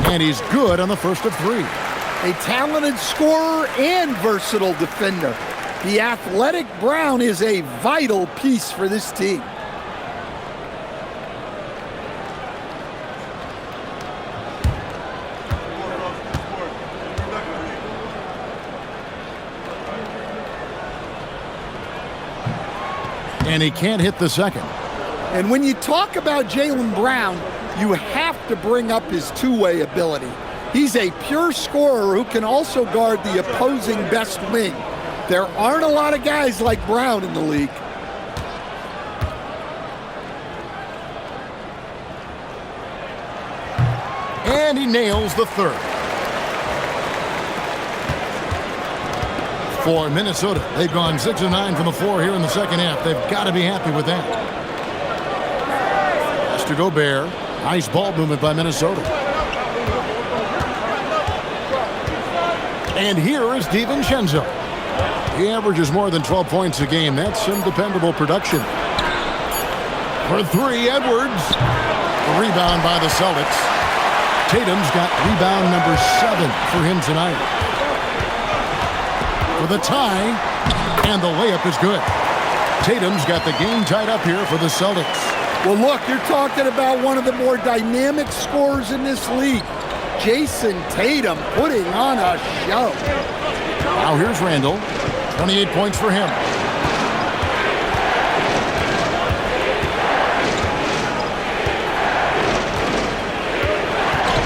Speaker 2: And he's good on the first of 3.
Speaker 4: A talented scorer and versatile defender. The athletic Brown is a vital piece for this team.
Speaker 2: And he can't hit the second.
Speaker 4: And when you talk about Jaylen Brown, you have to bring up his two-way ability. He's a pure scorer who can also guard the opposing best wing. There aren't a lot of guys like Brown in the league.
Speaker 2: And he nails the third. For Minnesota, they've gone 6 of 9 from the floor here in the second half. They've got to be happy with that. Pass to Gobert. Nice ball movement by Minnesota. And here is DiVincenzo. He averages more than 12 points a game. That's some dependable production. For three, Edwards. Rebound by the Celtics. Tatum's got rebound number 7 for him tonight. For the tie, and the layup is good. Tatum's got the game tied up here for the Celtics.
Speaker 4: Well, look, you're talking about one of the more dynamic scorers in this league. Jason Tatum putting on a show.
Speaker 2: Now here's Randall. 28 points for him.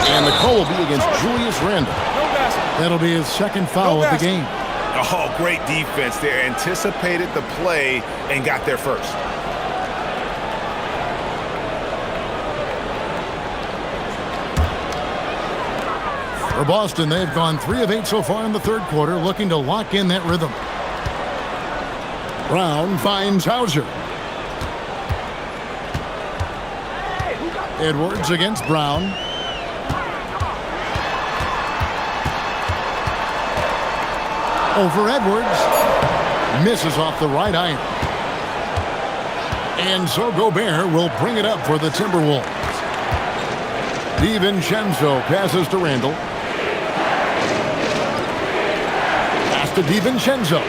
Speaker 2: And the call will be against Julius Randle. That'll be his second foul of the game.
Speaker 1: Oh, great defense there. Anticipated the play and got there first.
Speaker 2: For Boston, they've gone 3 of 8 so far in the third quarter, looking to lock in that rhythm. Brown finds Hauser. Edwards against Brown. Over Edwards. Misses off the right iron. And so Gobert will bring it up for the Timberwolves. DiVincenzo passes to Randall. Pass to DiVincenzo.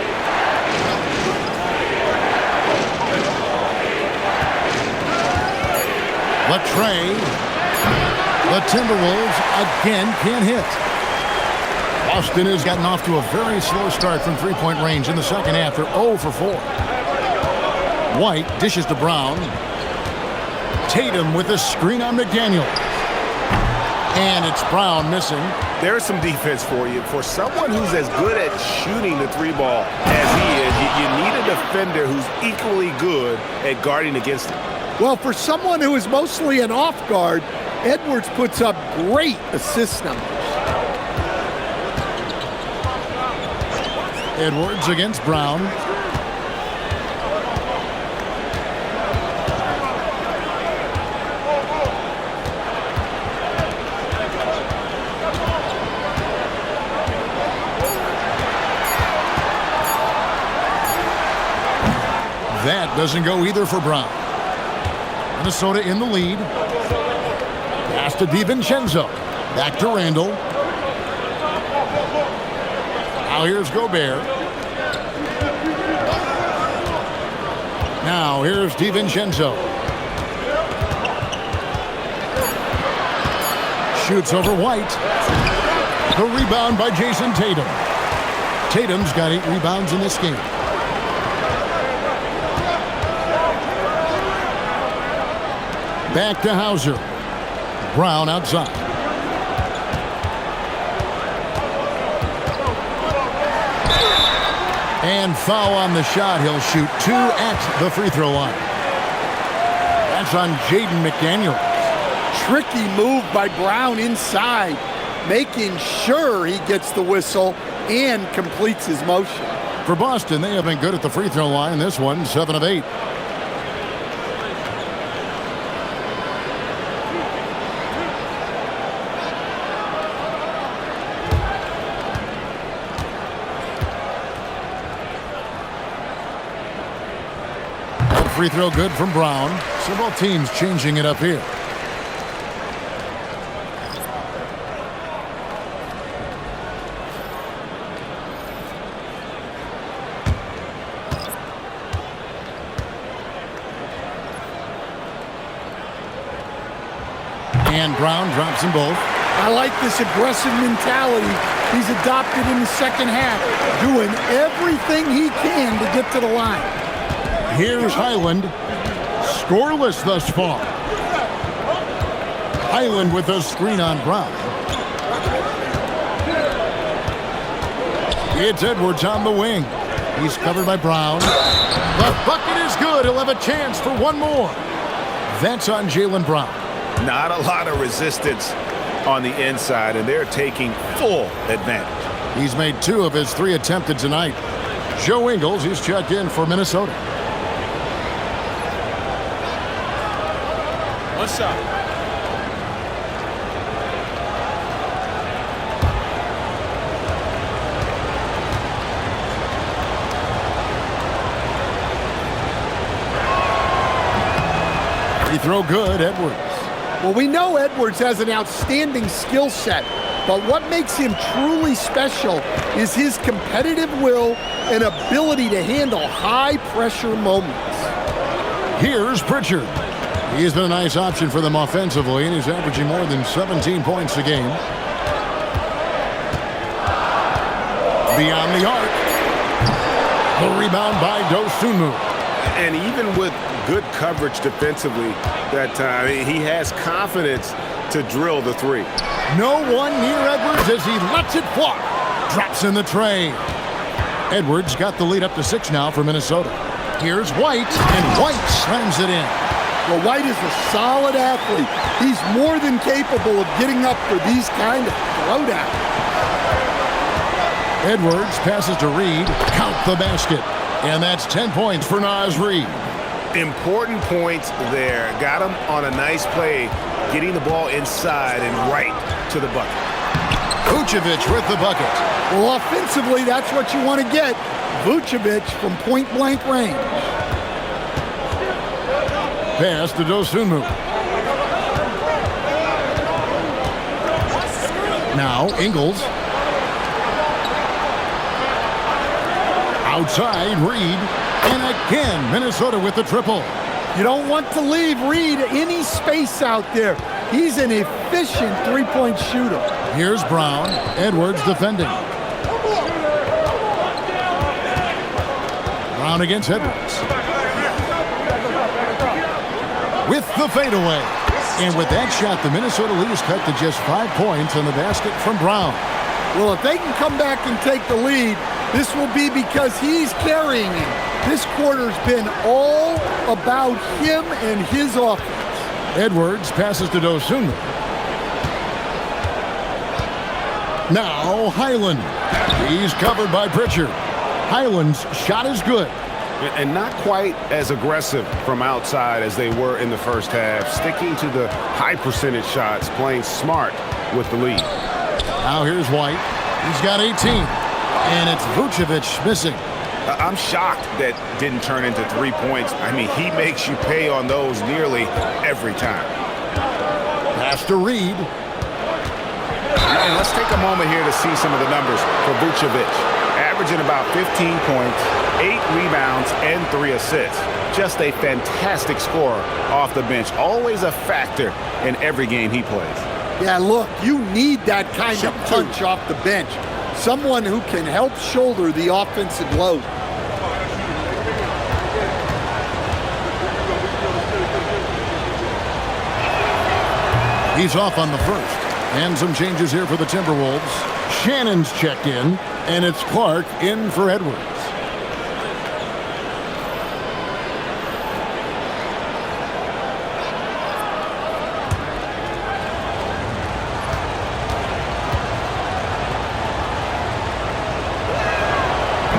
Speaker 2: Latrey. The Timberwolves again can't hit. Boston has gotten off to a very slow start from three-point range in the second half. They're 0 for 4. White dishes to Brown. Tatum with a screen on McDaniel. And it's Brown missing.
Speaker 1: There's some defense for you. For someone who's as good at shooting the three ball as he is, you need a defender who's equally good at guarding against him.
Speaker 4: Well, for someone who is mostly an off guard, Edwards puts up great assist numbers.
Speaker 2: Edwards against Brown. That doesn't go either for Brown. Minnesota in the lead. Pass to DiVincenzo. Back to Randall. Now here's Gobert. Now here's DiVincenzo. Shoots over White. The rebound by Jason Tatum. Tatum's got 8 rebounds in this game. Back to Hauser. Brown outside. And foul on the shot. He'll shoot 2 at the free throw line. That's on Jaden McDaniel.
Speaker 4: Tricky move by Brown inside, making sure he gets the whistle and completes his motion.
Speaker 2: For Boston, they have been good at the free throw line. This one, 7 of 8. Free throw good from Brown. So both teams changing it up here. And Brown drops them both.
Speaker 4: I like this aggressive mentality he's adopted in the second half, doing everything he can to get to the line.
Speaker 2: Here's Highland. Scoreless thus far. Highland with a screen on Brown. It's Edwards on the wing. He's covered by Brown. The bucket is good. He'll have a chance for one more. That's on Jaylen Brown.
Speaker 1: Not a lot of resistance on the inside, and they're taking full advantage.
Speaker 2: He's made 2 of his 3 attempted tonight. Joe Ingles, he's checked in for Minnesota.
Speaker 9: What's up?
Speaker 2: Free throw good, Edwards.
Speaker 4: Well, we know Edwards has an outstanding skill set, but what makes him truly special is his competitive will and ability to handle high-pressure moments.
Speaker 2: Here's Pritchard. He's been a nice option for them offensively, and he's averaging more than 17 points a game. Beyond the arc. The rebound by Dosunmu.
Speaker 3: And even with good coverage defensively that time, he has confidence to drill the three.
Speaker 2: No one near Edwards as he lets it fly. Drops in the tray. Edwards got the lead up to 6 now for Minnesota. Here's White, and White slams it in.
Speaker 4: Well, White is a solid athlete. He's more than capable of getting up for these kind of throwdowns.
Speaker 2: Edwards passes to Reed. Count the basket. And that's 10 points for Naz Reid.
Speaker 3: Important points there. Got him on a nice play, getting the ball inside and right to the bucket.
Speaker 2: Vucevic with the bucket.
Speaker 4: Well, offensively, that's what you want to get. Vucevic from point-blank range.
Speaker 2: Pass to Dosunmu. Now Ingles. Outside, Reed. And again, Minnesota with the triple.
Speaker 4: You don't want to leave Reed any space out there. He's an efficient three-point shooter.
Speaker 2: Here's Brown. Edwards defending. Brown against Edwards. With the fadeaway. And with that shot, the Minnesota lead is cut to just 5 points on the basket from Brown.
Speaker 4: Well, if they can come back and take the lead, this will be because he's carrying him. This quarter's been all about him and his offense.
Speaker 2: Edwards passes to Dosunmu. Now Highland. He's covered by Pritchard. Highland's shot is good.
Speaker 3: And not quite as aggressive from outside as they were in the first half. Sticking to the high percentage shots, playing smart with the lead.
Speaker 2: Now here's White. He's got 18. And it's Vucevic missing.
Speaker 3: I'm shocked that didn't turn into 3 points. I mean, he makes you pay on those nearly every time.
Speaker 2: Pass to Reed.
Speaker 1: And let's take a moment here to see some of the numbers for Vucevic. Averaging about 15 points, 8 rebounds, and 3 assists. Just a fantastic scorer off the bench. Always a factor in every game he plays.
Speaker 4: Yeah, look, you need that kind of punch off the bench. Someone who can help shoulder the offensive load.
Speaker 2: He's off on the first. And some changes here for the Timberwolves. Shannon's checked in, and it's Clark in for Edwards.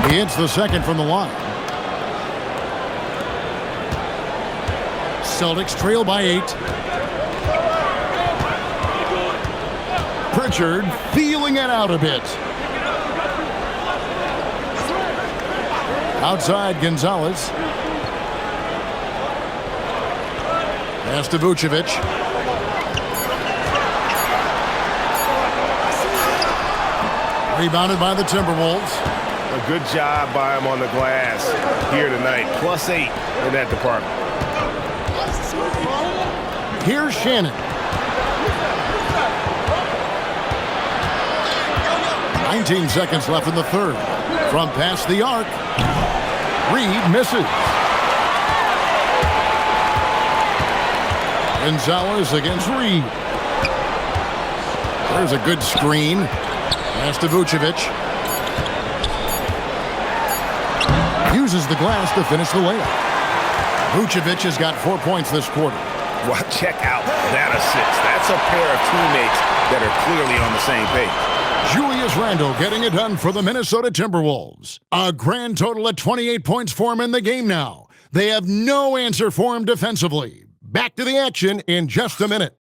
Speaker 2: He hits the second from the line. Celtics trail by 8. Pritchard feeling it out a bit. Outside, Gonzalez. Pass to Vucevic. Rebounded by the Timberwolves.
Speaker 3: A good job by him on the glass here tonight. +8 in that department.
Speaker 2: Here's Shannon. 19 seconds left in the third. From past the arc. Reed misses. Gonzalez against Reed. There's a good screen. Pass to Vucevic. Uses the glass to finish the layup. Vucevic has got 4 points this quarter.
Speaker 1: Well, check out that assist. That's a pair of teammates that are clearly on the same page.
Speaker 2: Julius Randle getting it done for the Minnesota Timberwolves. A grand total of 28 points for him in the game now. They have no answer for him defensively. Back to the action in just a minute.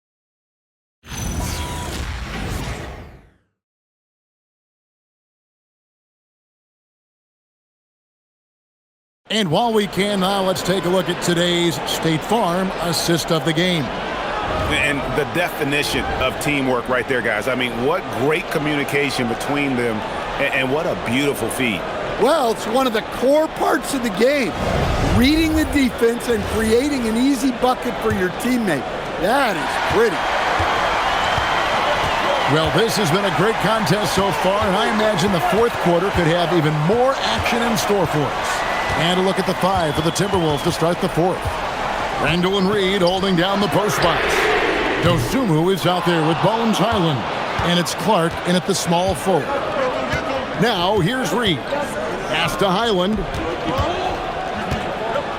Speaker 2: And while we can now, let's take a look at today's State Farm assist of the game.
Speaker 1: And the definition of teamwork right there, guys. I mean, what great communication between them, and what a beautiful feed.
Speaker 4: Well, it's one of the core parts of the game. Reading the defense and creating an easy bucket for your teammate. That is pretty.
Speaker 2: Well, this has been a great contest so far, and I imagine the fourth quarter could have even more action in store for us. And a look at the 5 for the Timberwolves to start the fourth. Randall and Reed holding down the post box. Dosunmu is out there with Bones Highland, and it's Clark in at the small forward. Now, here's Reed. Pass to Highland.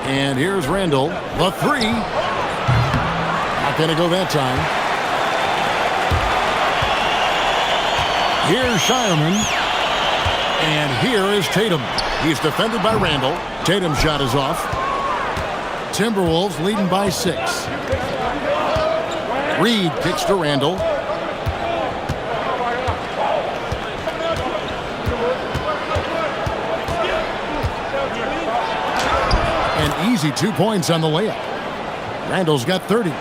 Speaker 2: And here's Randall. The 3. Not going to go that time. Here's Shireman. And here is Tatum. He's defended by Randall. Tatum's shot is off. Timberwolves leading by 6. Reed kicks to Randall. An easy 2 points on the layup. Randall's got 30.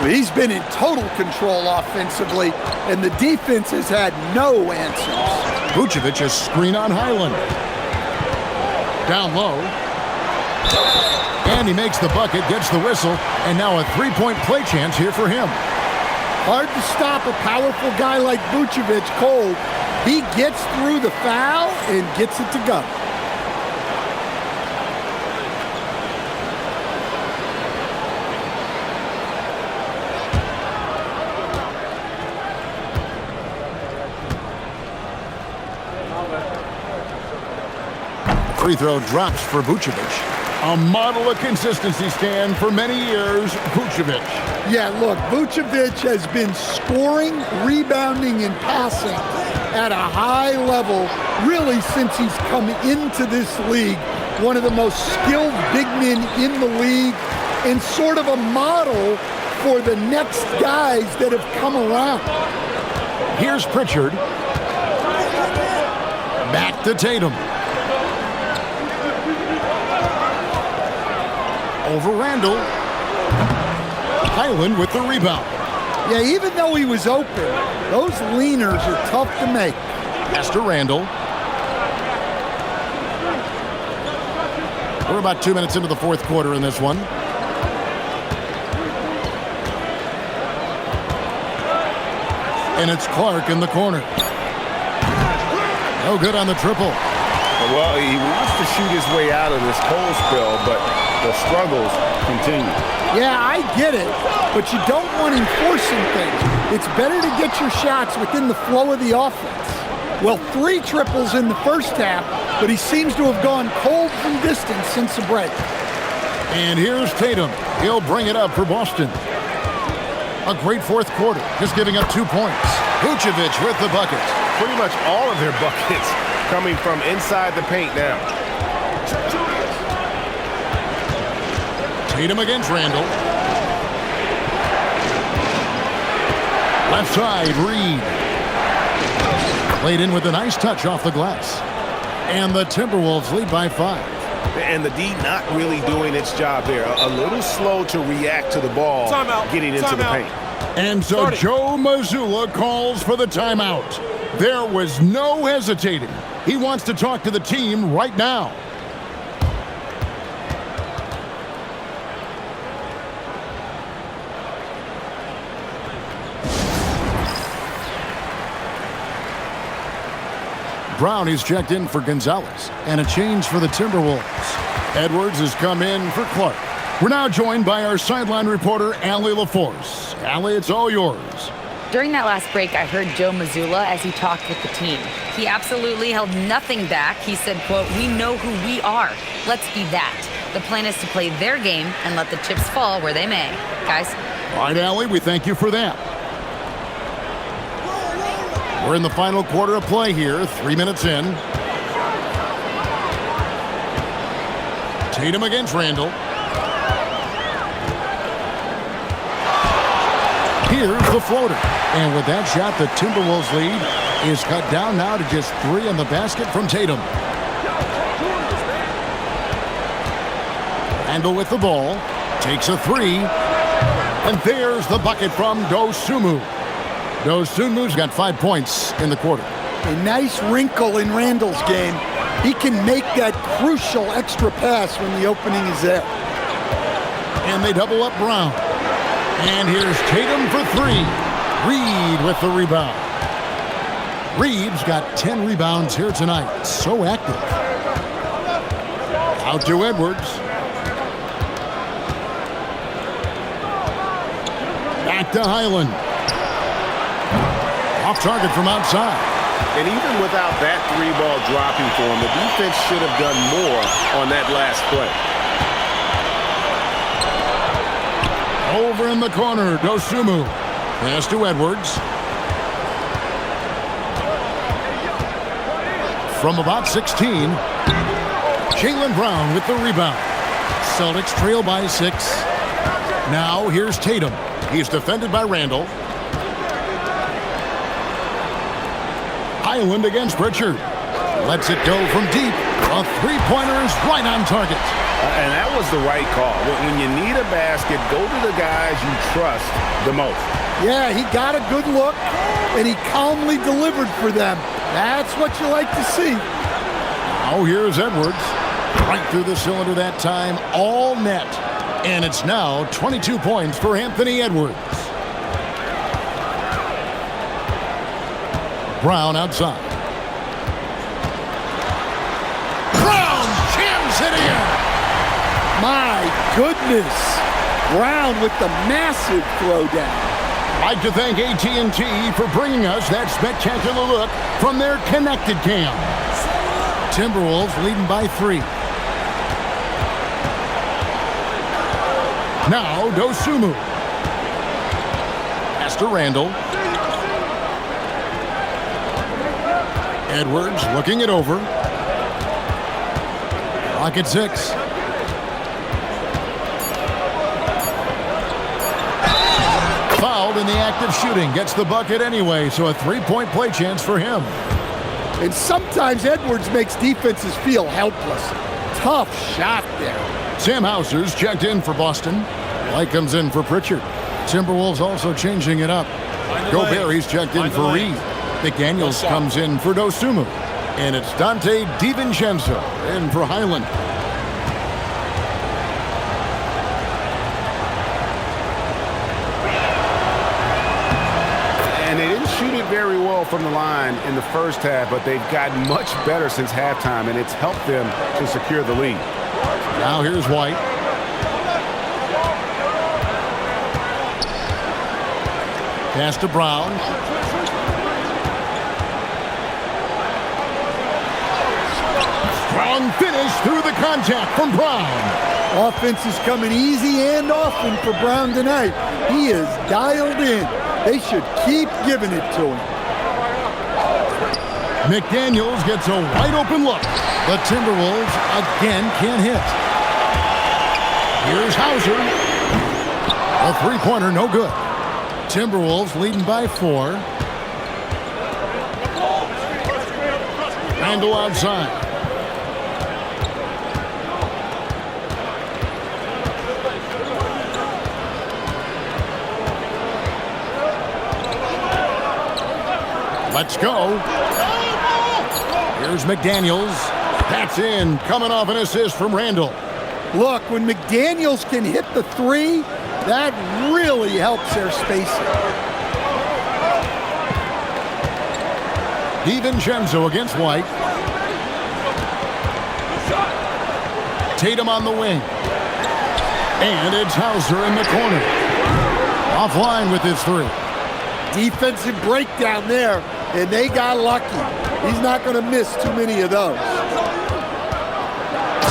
Speaker 4: He's been in total control offensively, and the defense has had no answers.
Speaker 2: Vucevic a screen on Highland. Down low. And he makes the bucket, gets the whistle, and now a 3-point play chance here for him.
Speaker 4: Hard to stop a powerful guy like Vucevic cold. He gets through the foul and gets it to go.
Speaker 2: Free throw drops for Vucevic. A model of consistency, Stan, for many years, Vucevic.
Speaker 4: Yeah, look, Vucevic has been scoring, rebounding, and passing at a high level really since he's come into this league. One of the most skilled big men in the league and sort of a model for the next guys that have come around.
Speaker 2: Here's Pritchard. Back to Tatum. Over Randall. Highland with the rebound.
Speaker 4: Yeah, even though he was open, those leaners are tough to make.
Speaker 2: Pass to Randall. We're about 2 minutes into the fourth quarter in this one. And it's Clark in the corner. No good on the triple.
Speaker 3: Well, he wants to shoot his way out of this cold spell, but the struggles continue.
Speaker 4: Yeah, I get it, but you don't want him forcing things. It's better to get your shots within the flow of the offense. Well, 3 triples in the first half, but he seems to have gone cold from distance since the break.
Speaker 2: And here's Tatum. He'll bring it up for Boston. A great fourth quarter, just giving up 2 points. Vucevic with the bucket.
Speaker 3: Pretty much all of their buckets coming from inside the paint now.
Speaker 2: Tatum against Randall. Left side, Reed. Played in with a nice touch off the glass. And the Timberwolves lead by 5.
Speaker 1: And the D not really doing its job there. A little slow to react to the ball getting into the paint.
Speaker 2: And so Joe Mazzulla calls for the timeout. There was no hesitating. He wants to talk to the team right now. Brown is checked in for Gonzalez, and a change for the Timberwolves. Edwards has come in for Clark. We're now joined by our sideline reporter, Allie LaForce. Allie, it's all yours.
Speaker 5: During that last break, I heard Joe Mazzulla as he talked with the team. He absolutely held nothing back. He said, quote, "We know who we are. Let's be that. The plan is to play their game and let the chips fall where they may." Guys?
Speaker 2: All right, Allie, we thank you for that. We're in the final quarter of play here, 3 minutes in. Tatum against Randall. Here's the floater. And with that shot, the Timberwolves lead is cut down now to just 3 on the basket from Tatum. Randle with the ball. Takes a three. And there's the bucket from Dosunmu. Dosunmu's got 5 points in the quarter.
Speaker 4: A nice wrinkle in Randle's game. He can make that crucial extra pass when the opening is there.
Speaker 2: And they double up Brown. And here's Tatum for three. Reed with the rebound. Reed's got 10 rebounds here tonight. So active. Out to Edwards. Back to Highland. Off target from outside.
Speaker 3: And even without that three-ball dropping for him, the defense should have done more on that last play.
Speaker 2: Over in the corner, Dosunmu. Pass to Edwards. From about 16, Jaylen Brown with the rebound. Celtics trail by 6. Now here's Tatum. He's defended by Randle. Highland against Pritchard. Lets it go from deep. A three-pointer is right on target.
Speaker 1: And that was the right call. When you need a basket, go to the guys you trust the most.
Speaker 4: Yeah, he got a good look, and he calmly delivered for them. That's what you like to see.
Speaker 2: Now here's Edwards. Right through the cylinder that time, all net. And it's now 22 points for Anthony Edwards. Brown outside. Brown jams it in.
Speaker 4: My goodness. Brown with the massive throwdown.
Speaker 2: I'd like to thank AT&T for bringing us that spectacular look from their connected cam. Timberwolves leading by 3. Now Dosunmu. Pass to Randle. Edwards looking it over. Clock at 6. Fouled in the act of shooting. Gets the bucket anyway, so a three-point play chance for him.
Speaker 4: And sometimes Edwards makes defenses feel helpless. Tough shot there.
Speaker 2: Sam Hauser's checked in for Boston. White comes in for Pritchard. Timberwolves also changing it up. Gobert's checked in for Reed. McDaniels comes in for Dosunmu. And it's Dante DiVincenzo in for Highland.
Speaker 1: And they didn't shoot it very well from the line in the first half, but they've gotten much better since halftime, and it's helped them to secure the lead.
Speaker 2: Now here's White. Pass to Brown. Strong finish through the contact from Brown.
Speaker 4: Offense is coming easy and often for Brown tonight. He is dialed in. They should keep giving it to him.
Speaker 2: McDaniels gets a wide open look. The Timberwolves again can't hit. Here's Hauser. A three-pointer, no good. Timberwolves leading by 4. Randle outside. Let's go. Here's McDaniels. That's in. Coming off an assist from Randle.
Speaker 4: Look, when McDaniels can hit the 3, that really helps their spacing.
Speaker 2: DiVincenzo against White. Tatum on the wing. And it's Hauser in the corner. Offline with his 3.
Speaker 4: Defensive breakdown there, and they got lucky. He's not going to miss too many of those.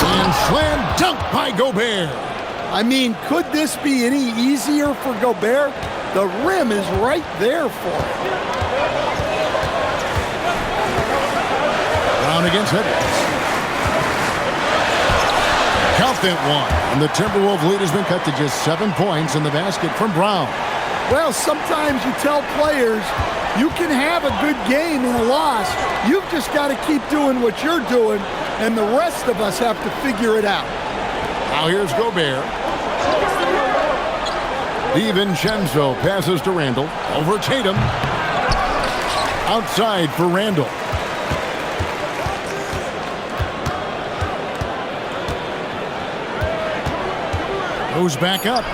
Speaker 2: And slam dunk by Gobert.
Speaker 4: I mean, could this be any easier for Gobert? The rim is right there for him.
Speaker 2: Brown against Edwards. Count that one. And the Timberwolves lead has been cut to just 7 points in the basket from Brown.
Speaker 4: Well, sometimes you tell players you can have a good game and a loss. You've just got to keep doing what you're doing, and the rest of us have to figure it out.
Speaker 2: Now here's Gobert. DiVincenzo passes to Randall. Over Tatum. Outside for Randall. Goes back up.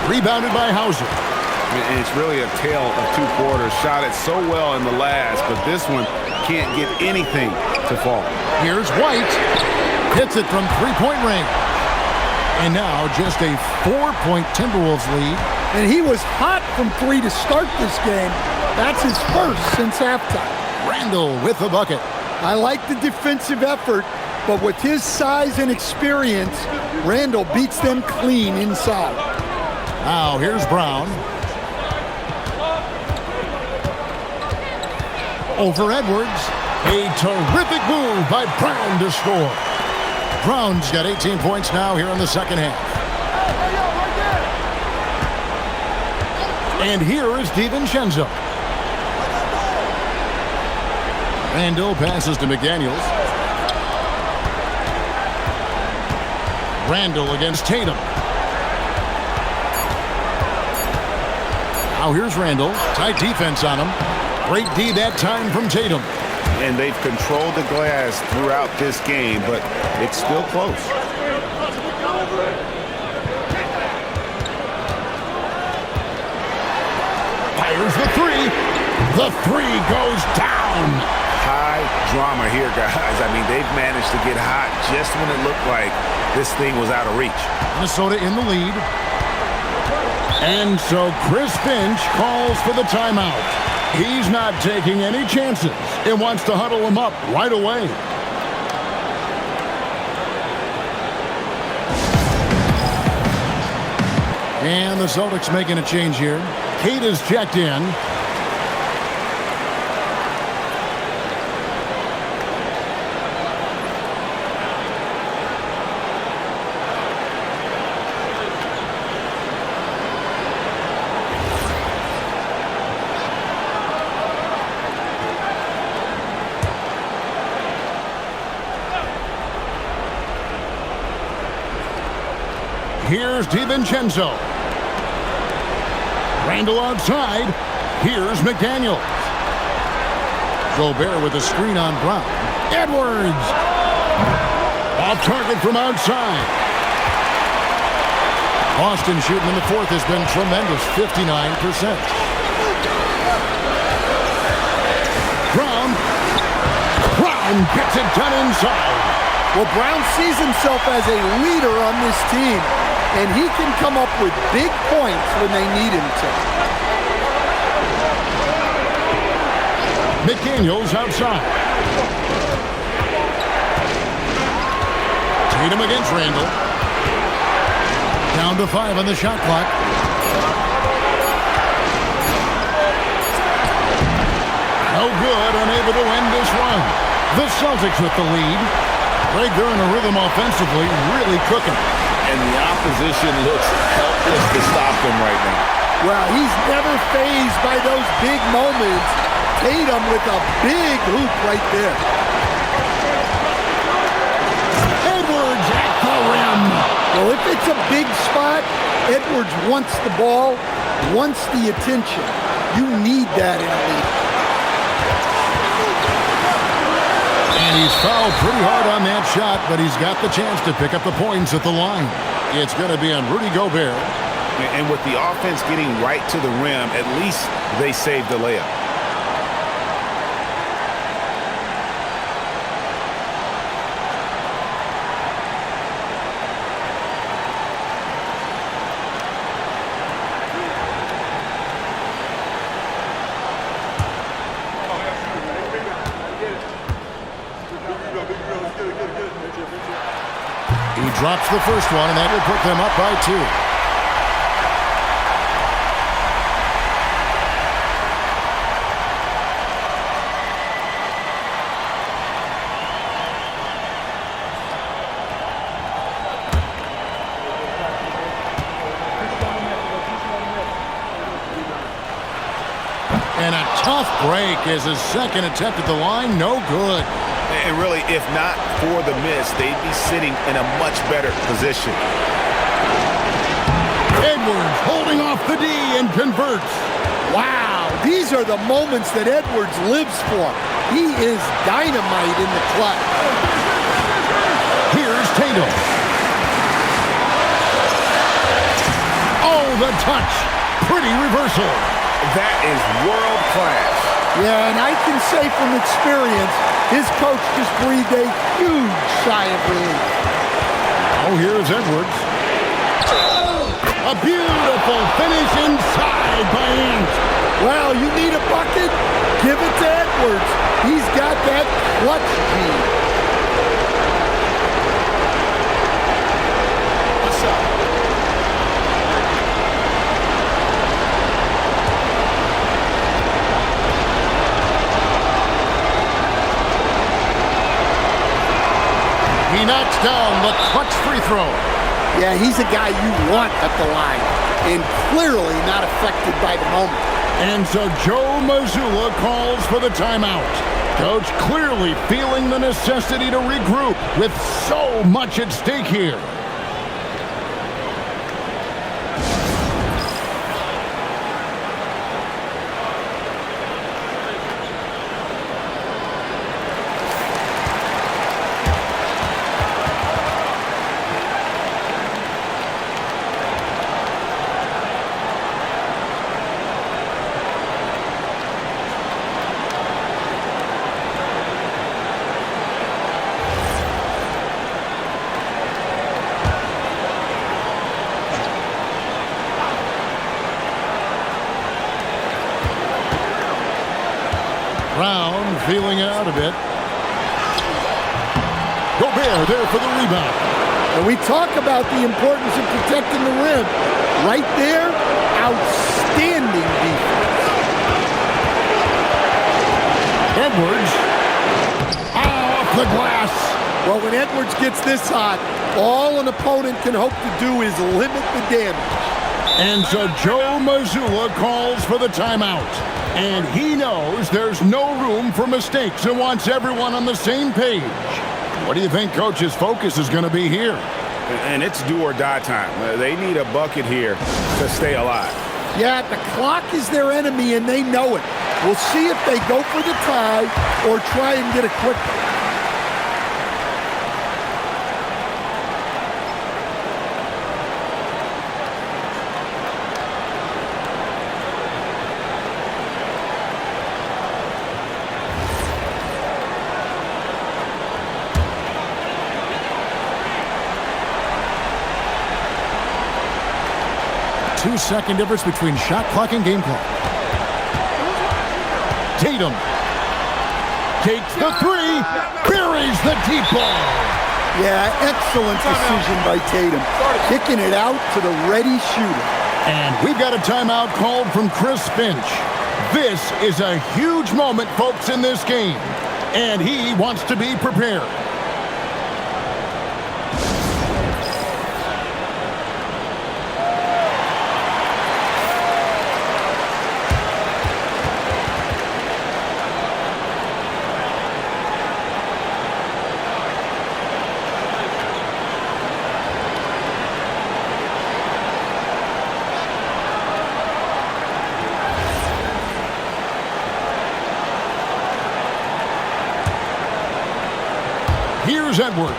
Speaker 2: Rebounded by Hauser.
Speaker 1: And it's really a tale of two quarters. Shot it so well in the last, but this one can't get anything to fall.
Speaker 2: Here's White. Hits it from three-point range. And now just a 4-point Timberwolves lead.
Speaker 4: And he was hot from three to start this game. That's his first since halftime.
Speaker 2: Randall with the bucket.
Speaker 4: I like the defensive effort, but with his size and experience, Randall beats them clean inside.
Speaker 2: Now here's Brown. Over Edwards. A terrific move by Brown to score. Brown's got 18 points now here in the second half. And here is DiVincenzo. Randall passes to McDaniels. Randall against Tatum. Now here's Randall. Tight defense on him. Great D that time from Tatum.
Speaker 1: And they've controlled the glass throughout this game, but it's still close.
Speaker 2: Fires the three. The three goes down.
Speaker 1: High drama here, guys. I mean, they've managed to get hot just when it looked like this thing was out of reach.
Speaker 2: Minnesota in the lead. And so Chris Finch calls for the timeout. He's not taking any chances and wants to huddle him up right away. And the Celtics making a change here. Kate is checked in. Here's DiVincenzo. Randall outside. Here's McDaniels. Gobert with a screen on Brown. Edwards. Off target from outside. Boston shooting in the fourth has been tremendous, 59%. Brown gets it done inside.
Speaker 4: Well, Brown sees himself as a leader on this team, and he can come up with big points when they need him to.
Speaker 2: McDaniels outside. Tatum against Randall. Down to 5 on the shot clock. No good, unable to end this one. The Celtics with the lead. Greg, they're in a rhythm offensively, really cooking.
Speaker 1: And the opposition looks helpless to stop them right now.
Speaker 4: Well, he's never fazed by those big moments. Tatum with a big hoop right there.
Speaker 2: Edwards at the rim.
Speaker 4: Well, if it's a big spot, Edwards wants the ball, wants the attention. You need that in a league.
Speaker 2: And he's fouled pretty hard on that shot, but he's got the chance to pick up the points at the line. It's going to be on Rudy Gobert.
Speaker 1: And with the offense getting right to the rim, at least they saved the layup.
Speaker 2: He drops the first one, and that will put them up by 2. And a tough break as his second attempt at the line, no good.
Speaker 1: And really, if not for the miss, they'd be sitting in a much better position.
Speaker 2: Edwards holding off the D and converts.
Speaker 4: Wow, these are the moments that Edwards lives for. He is dynamite in the clutch.
Speaker 2: Here's Tatum. Oh, the touch. Pretty reversal.
Speaker 1: That is world class.
Speaker 4: Yeah, and I can say from experience, his coach just breathed a huge sigh of relief.
Speaker 2: Oh, here's Edwards. A beautiful finish inside by Ant.
Speaker 4: Well, you need a bucket? Give it to Edwards. He's got that clutch gene.
Speaker 1: What's up?
Speaker 2: He knocks down the clutch free throw.
Speaker 4: Yeah, he's a guy you want at the line, and clearly not affected by the moment.
Speaker 2: And so Joe Mazzulla calls for the timeout. Coach clearly feeling the necessity to regroup with so much at stake here. Brown feeling it out a bit. Gobert there for the rebound.
Speaker 4: And we talk about the importance of protecting the rim. Right there, outstanding defense.
Speaker 2: Edwards. Off the glass.
Speaker 4: Well, when Edwards gets this hot, all an opponent can hope to do is limit the damage.
Speaker 2: And so Joe Mazzulla calls for the timeout. And he knows there's no room for mistakes and wants everyone on the same page. What do you think Coach's focus is going to be here?
Speaker 1: And it's do or die time. They need a bucket here to stay alive.
Speaker 4: Yeah, the clock is their enemy, and they know it. We'll see if they go for the tie or try and get a quick one.
Speaker 2: Two-second difference between shot clock and game clock. Tatum takes the three, buries the deep ball.
Speaker 4: Yeah, excellent decision by Tatum. Kicking it out to the ready shooter.
Speaker 2: And we've got a timeout called from Chris Finch. This is a huge moment, folks, in this game. And he wants to be prepared. Here's Edwards.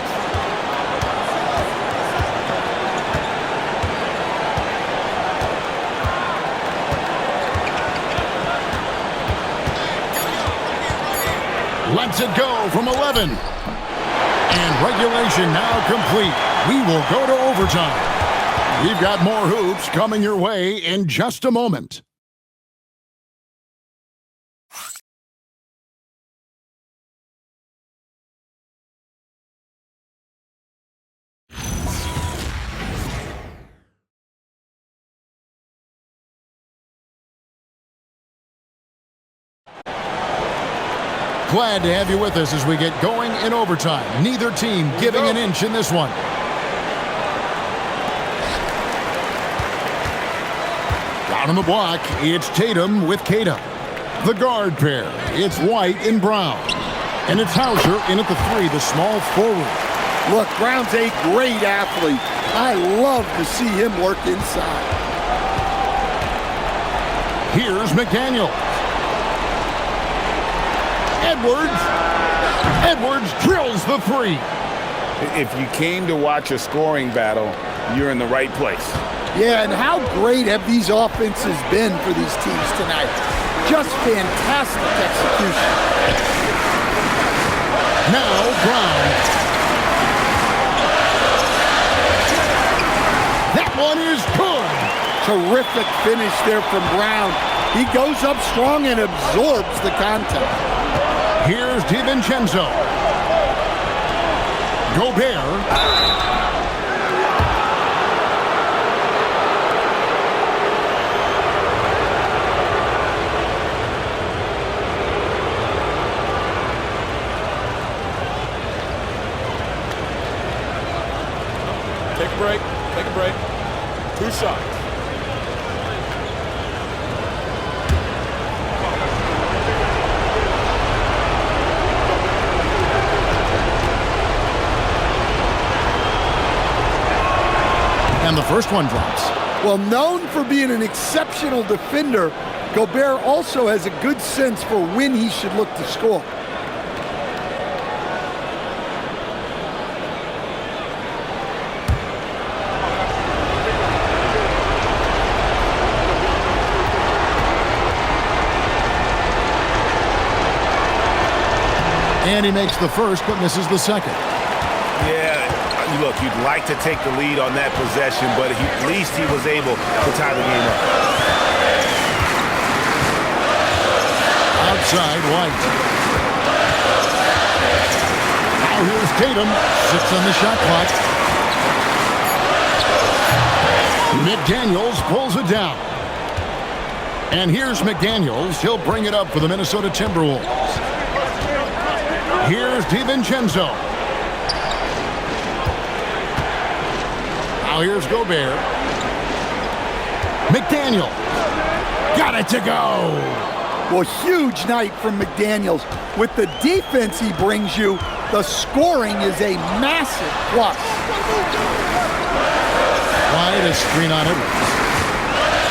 Speaker 2: Lets it go from 11. And regulation now complete. We will go to overtime. We've got more hoops coming your way in just a moment. Glad to have you with us as we get going in overtime. Neither team giving an inch in this one. Down on the block, it's Tatum with Kata. The guard pair, it's White and Brown. And it's Hauser in at the 3, the small forward.
Speaker 4: Look, Brown's a great athlete. I love to see him work inside.
Speaker 2: Here's McDaniel. Edwards drills the 3.
Speaker 1: If you came to watch a scoring battle, you're in the right place.
Speaker 4: Yeah, and how great have these offenses been for these teams tonight? Just fantastic execution.
Speaker 2: Now Brown. That one is good.
Speaker 4: Terrific finish there from Brown. He goes up strong and absorbs the contact.
Speaker 2: Here's DiVincenzo. Gobert.
Speaker 9: Take a break. 2 shots.
Speaker 2: And the first one drops.
Speaker 4: Well, known for being an exceptional defender, Gobert also has a good sense for when he should look to score.
Speaker 2: And he makes the first, but misses the second.
Speaker 1: Yeah, look, you'd like to take the lead on that possession, but at least he was able to tie the game up.
Speaker 2: Outside, White. Now here's Tatum. 6 on the shot clock. McDaniels pulls it down. And here's McDaniels. He'll bring it up for the Minnesota Timberwolves. Here's DiVincenzo. Now here's Gobert. McDaniel. Got it to go.
Speaker 4: Well, huge night from McDaniels. With the defense he brings you, the scoring is a massive plus.
Speaker 2: Wide a screen on Edwards.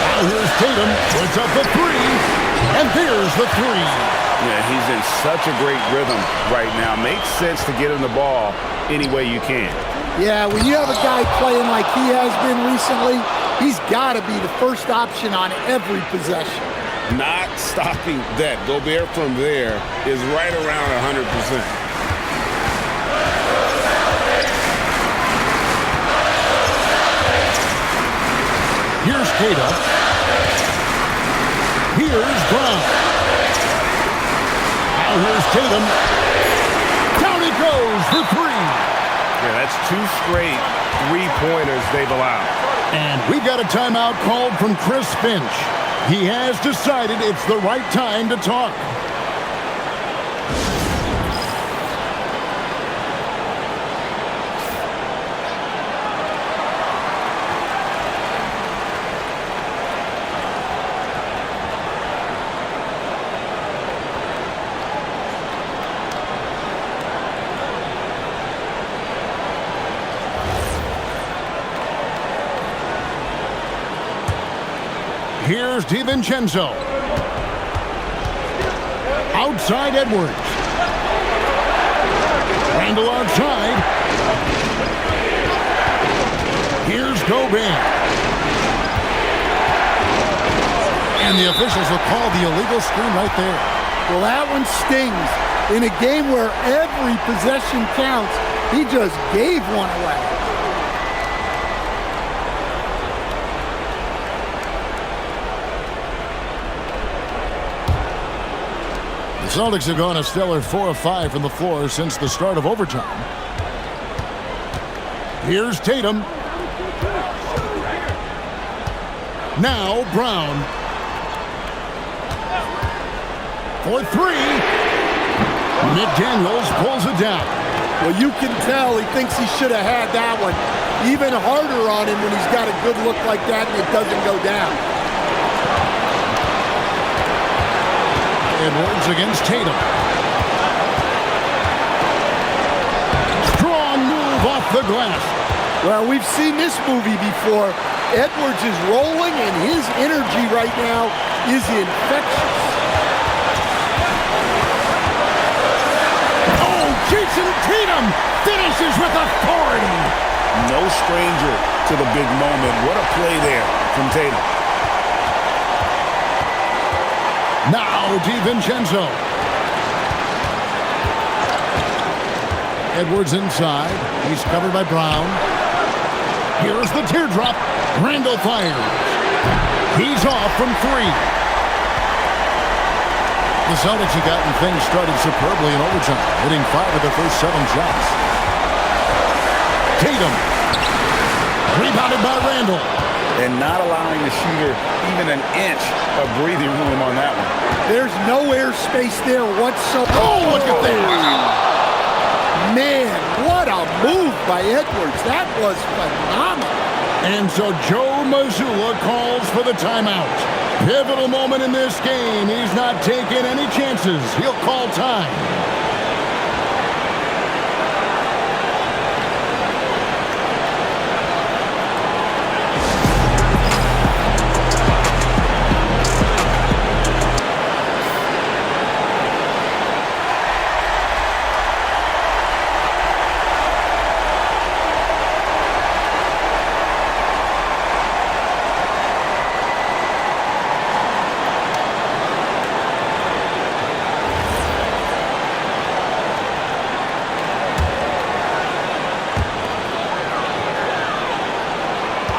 Speaker 2: Now here's Tatum. Puts up the 3. And there's the 3.
Speaker 1: Yeah, he's in such a great rhythm right now. Makes sense to get him the ball any way you can.
Speaker 4: Yeah, when you have a guy playing like he has been recently, he's got to be the first option on every possession.
Speaker 3: Not stopping that. Gobert from there is right around 100%.
Speaker 2: Here's Kata. Here's Brown. Now here's Tatum. Down he goes for 3.
Speaker 1: Yeah, that's 2 straight 3-pointers they've allowed.
Speaker 2: And we've got a timeout called from Chris Finch. He has decided it's the right time to talk. Here's DiVincenzo. Outside Edwards. Randall outside. Here's Gobert. And the officials will call the illegal screen right there.
Speaker 4: Well, that one stings. In a game where every possession counts, he just gave one away.
Speaker 2: The Celtics have gone a stellar 4 of 5 from the floor since the start of overtime. Here's Tatum. Now Brown. For 3. McDaniels pulls it down.
Speaker 4: Well, you can tell he thinks he should have had that one. Even harder on him when he's got a good look like that and it doesn't go down.
Speaker 2: Edwards against Tatum. move off the glass.
Speaker 4: Well, we've seen this movie before. Edwards is rolling, and his energy right now is infectious.
Speaker 2: Oh, Jason Tatum finishes with authority.
Speaker 1: No stranger to the big moment. What a play there from Tatum.
Speaker 2: Now DiVincenzo. Edwards inside. He's covered by Brown. Here's the teardrop. Randall fires. He's off from three. The Celtics have gotten things started superbly in overtime, hitting 5 of their first 7 shots. Tatum. Rebounded by Randall.
Speaker 1: And not allowing the shooter even an inch of breathing room on that one.
Speaker 4: There's no airspace there whatsoever.
Speaker 2: Oh, look at that.
Speaker 4: Man, what a move by Edwards. That was phenomenal.
Speaker 2: And so Joe Mazzulla calls for the timeout. Pivotal moment in this game. He's not taking any chances. He'll call time.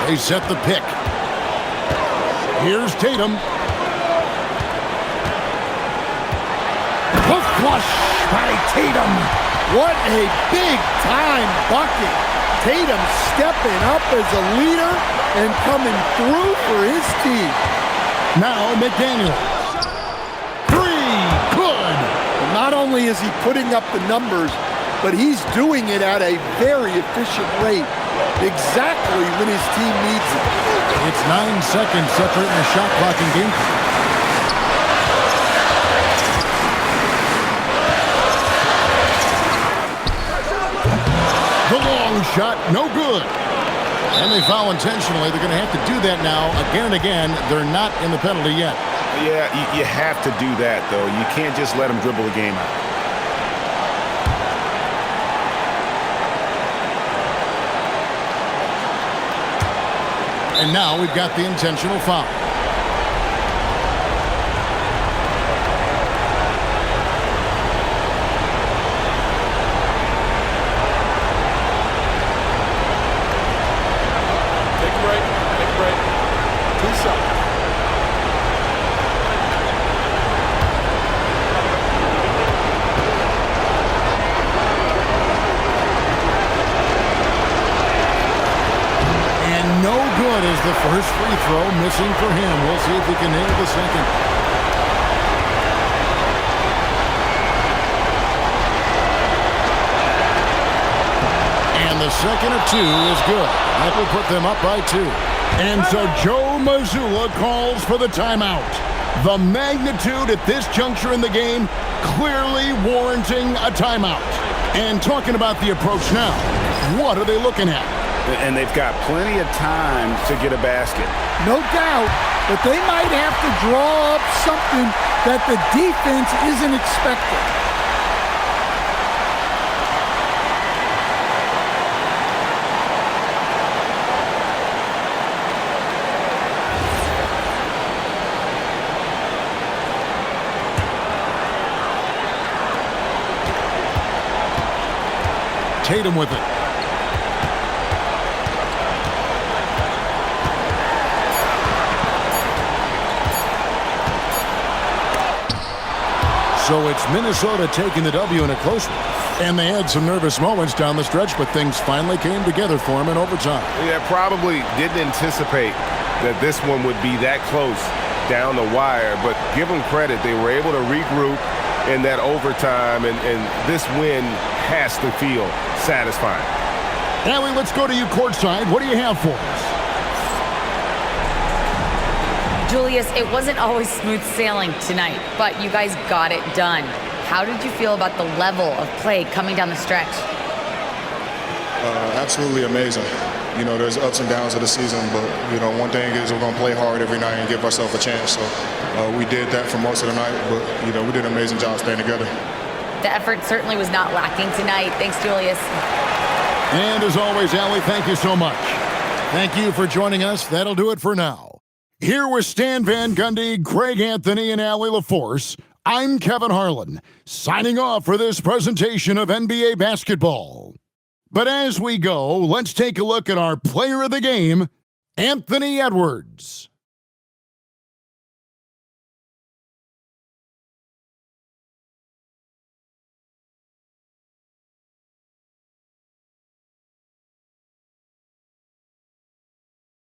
Speaker 2: They set the pick. Here's Tatum. The flush by Tatum.
Speaker 4: What a big-time bucket. Tatum stepping up as a leader and coming through for his team.
Speaker 2: Now McDaniel. Three. Good.
Speaker 4: And not only is he putting up the numbers, but he's doing it at a very efficient rate. Exactly when his team needs it.
Speaker 2: It's 9 seconds separating the shot clock and game clock. The long shot, no good. And they foul intentionally. They're going to have to do that now again and again. They're not in the penalty yet.
Speaker 1: Yeah, you have to do that, though. You can't just let them dribble the game out.
Speaker 2: And now we've got the intentional foul.
Speaker 9: Take a break. Take a break. 2 shots.
Speaker 2: No good is the first free throw, missing for him. We'll see if he can nail the second. And the second of 2 is good. That will put them up by 2. And so Joe Mazzulla calls for the timeout. The magnitude at this juncture in the game clearly warranting a timeout. And talking about the approach now, what are they looking at?
Speaker 1: And they've got plenty of time to get a basket.
Speaker 4: No doubt, but they might have to draw up something that the defense isn't expecting.
Speaker 2: Tatum with it. So it's Minnesota taking the W in a close one. And they had some nervous moments down the stretch, but things finally came together for them in overtime.
Speaker 3: Yeah, probably didn't anticipate that this one would be that close down the wire, but give them credit. They were able to regroup in that overtime, and this win has to feel satisfying.
Speaker 2: Allie, let's go to you courtside. What do you have for us?
Speaker 5: Julius, it wasn't always smooth sailing tonight, but you guys got it done. How did you feel about the level of play coming down the stretch?
Speaker 10: Absolutely amazing. You know, there's ups and downs of the season, but, you know, one thing is we're going to play hard every night and give ourselves a chance. So we did that for most of the night, but, you know, we did an amazing job staying together.
Speaker 5: The effort certainly was not lacking tonight. Thanks, Julius.
Speaker 2: And as always, Allie, thank you so much. Thank you for joining us. That'll do it for now. Here with Stan Van Gundy, Greg Anthony, and Allie LaForce, I'm Kevin Harlan, signing off for this presentation of NBA basketball. But as we go, let's take a look at our player of the game, Anthony Edwards.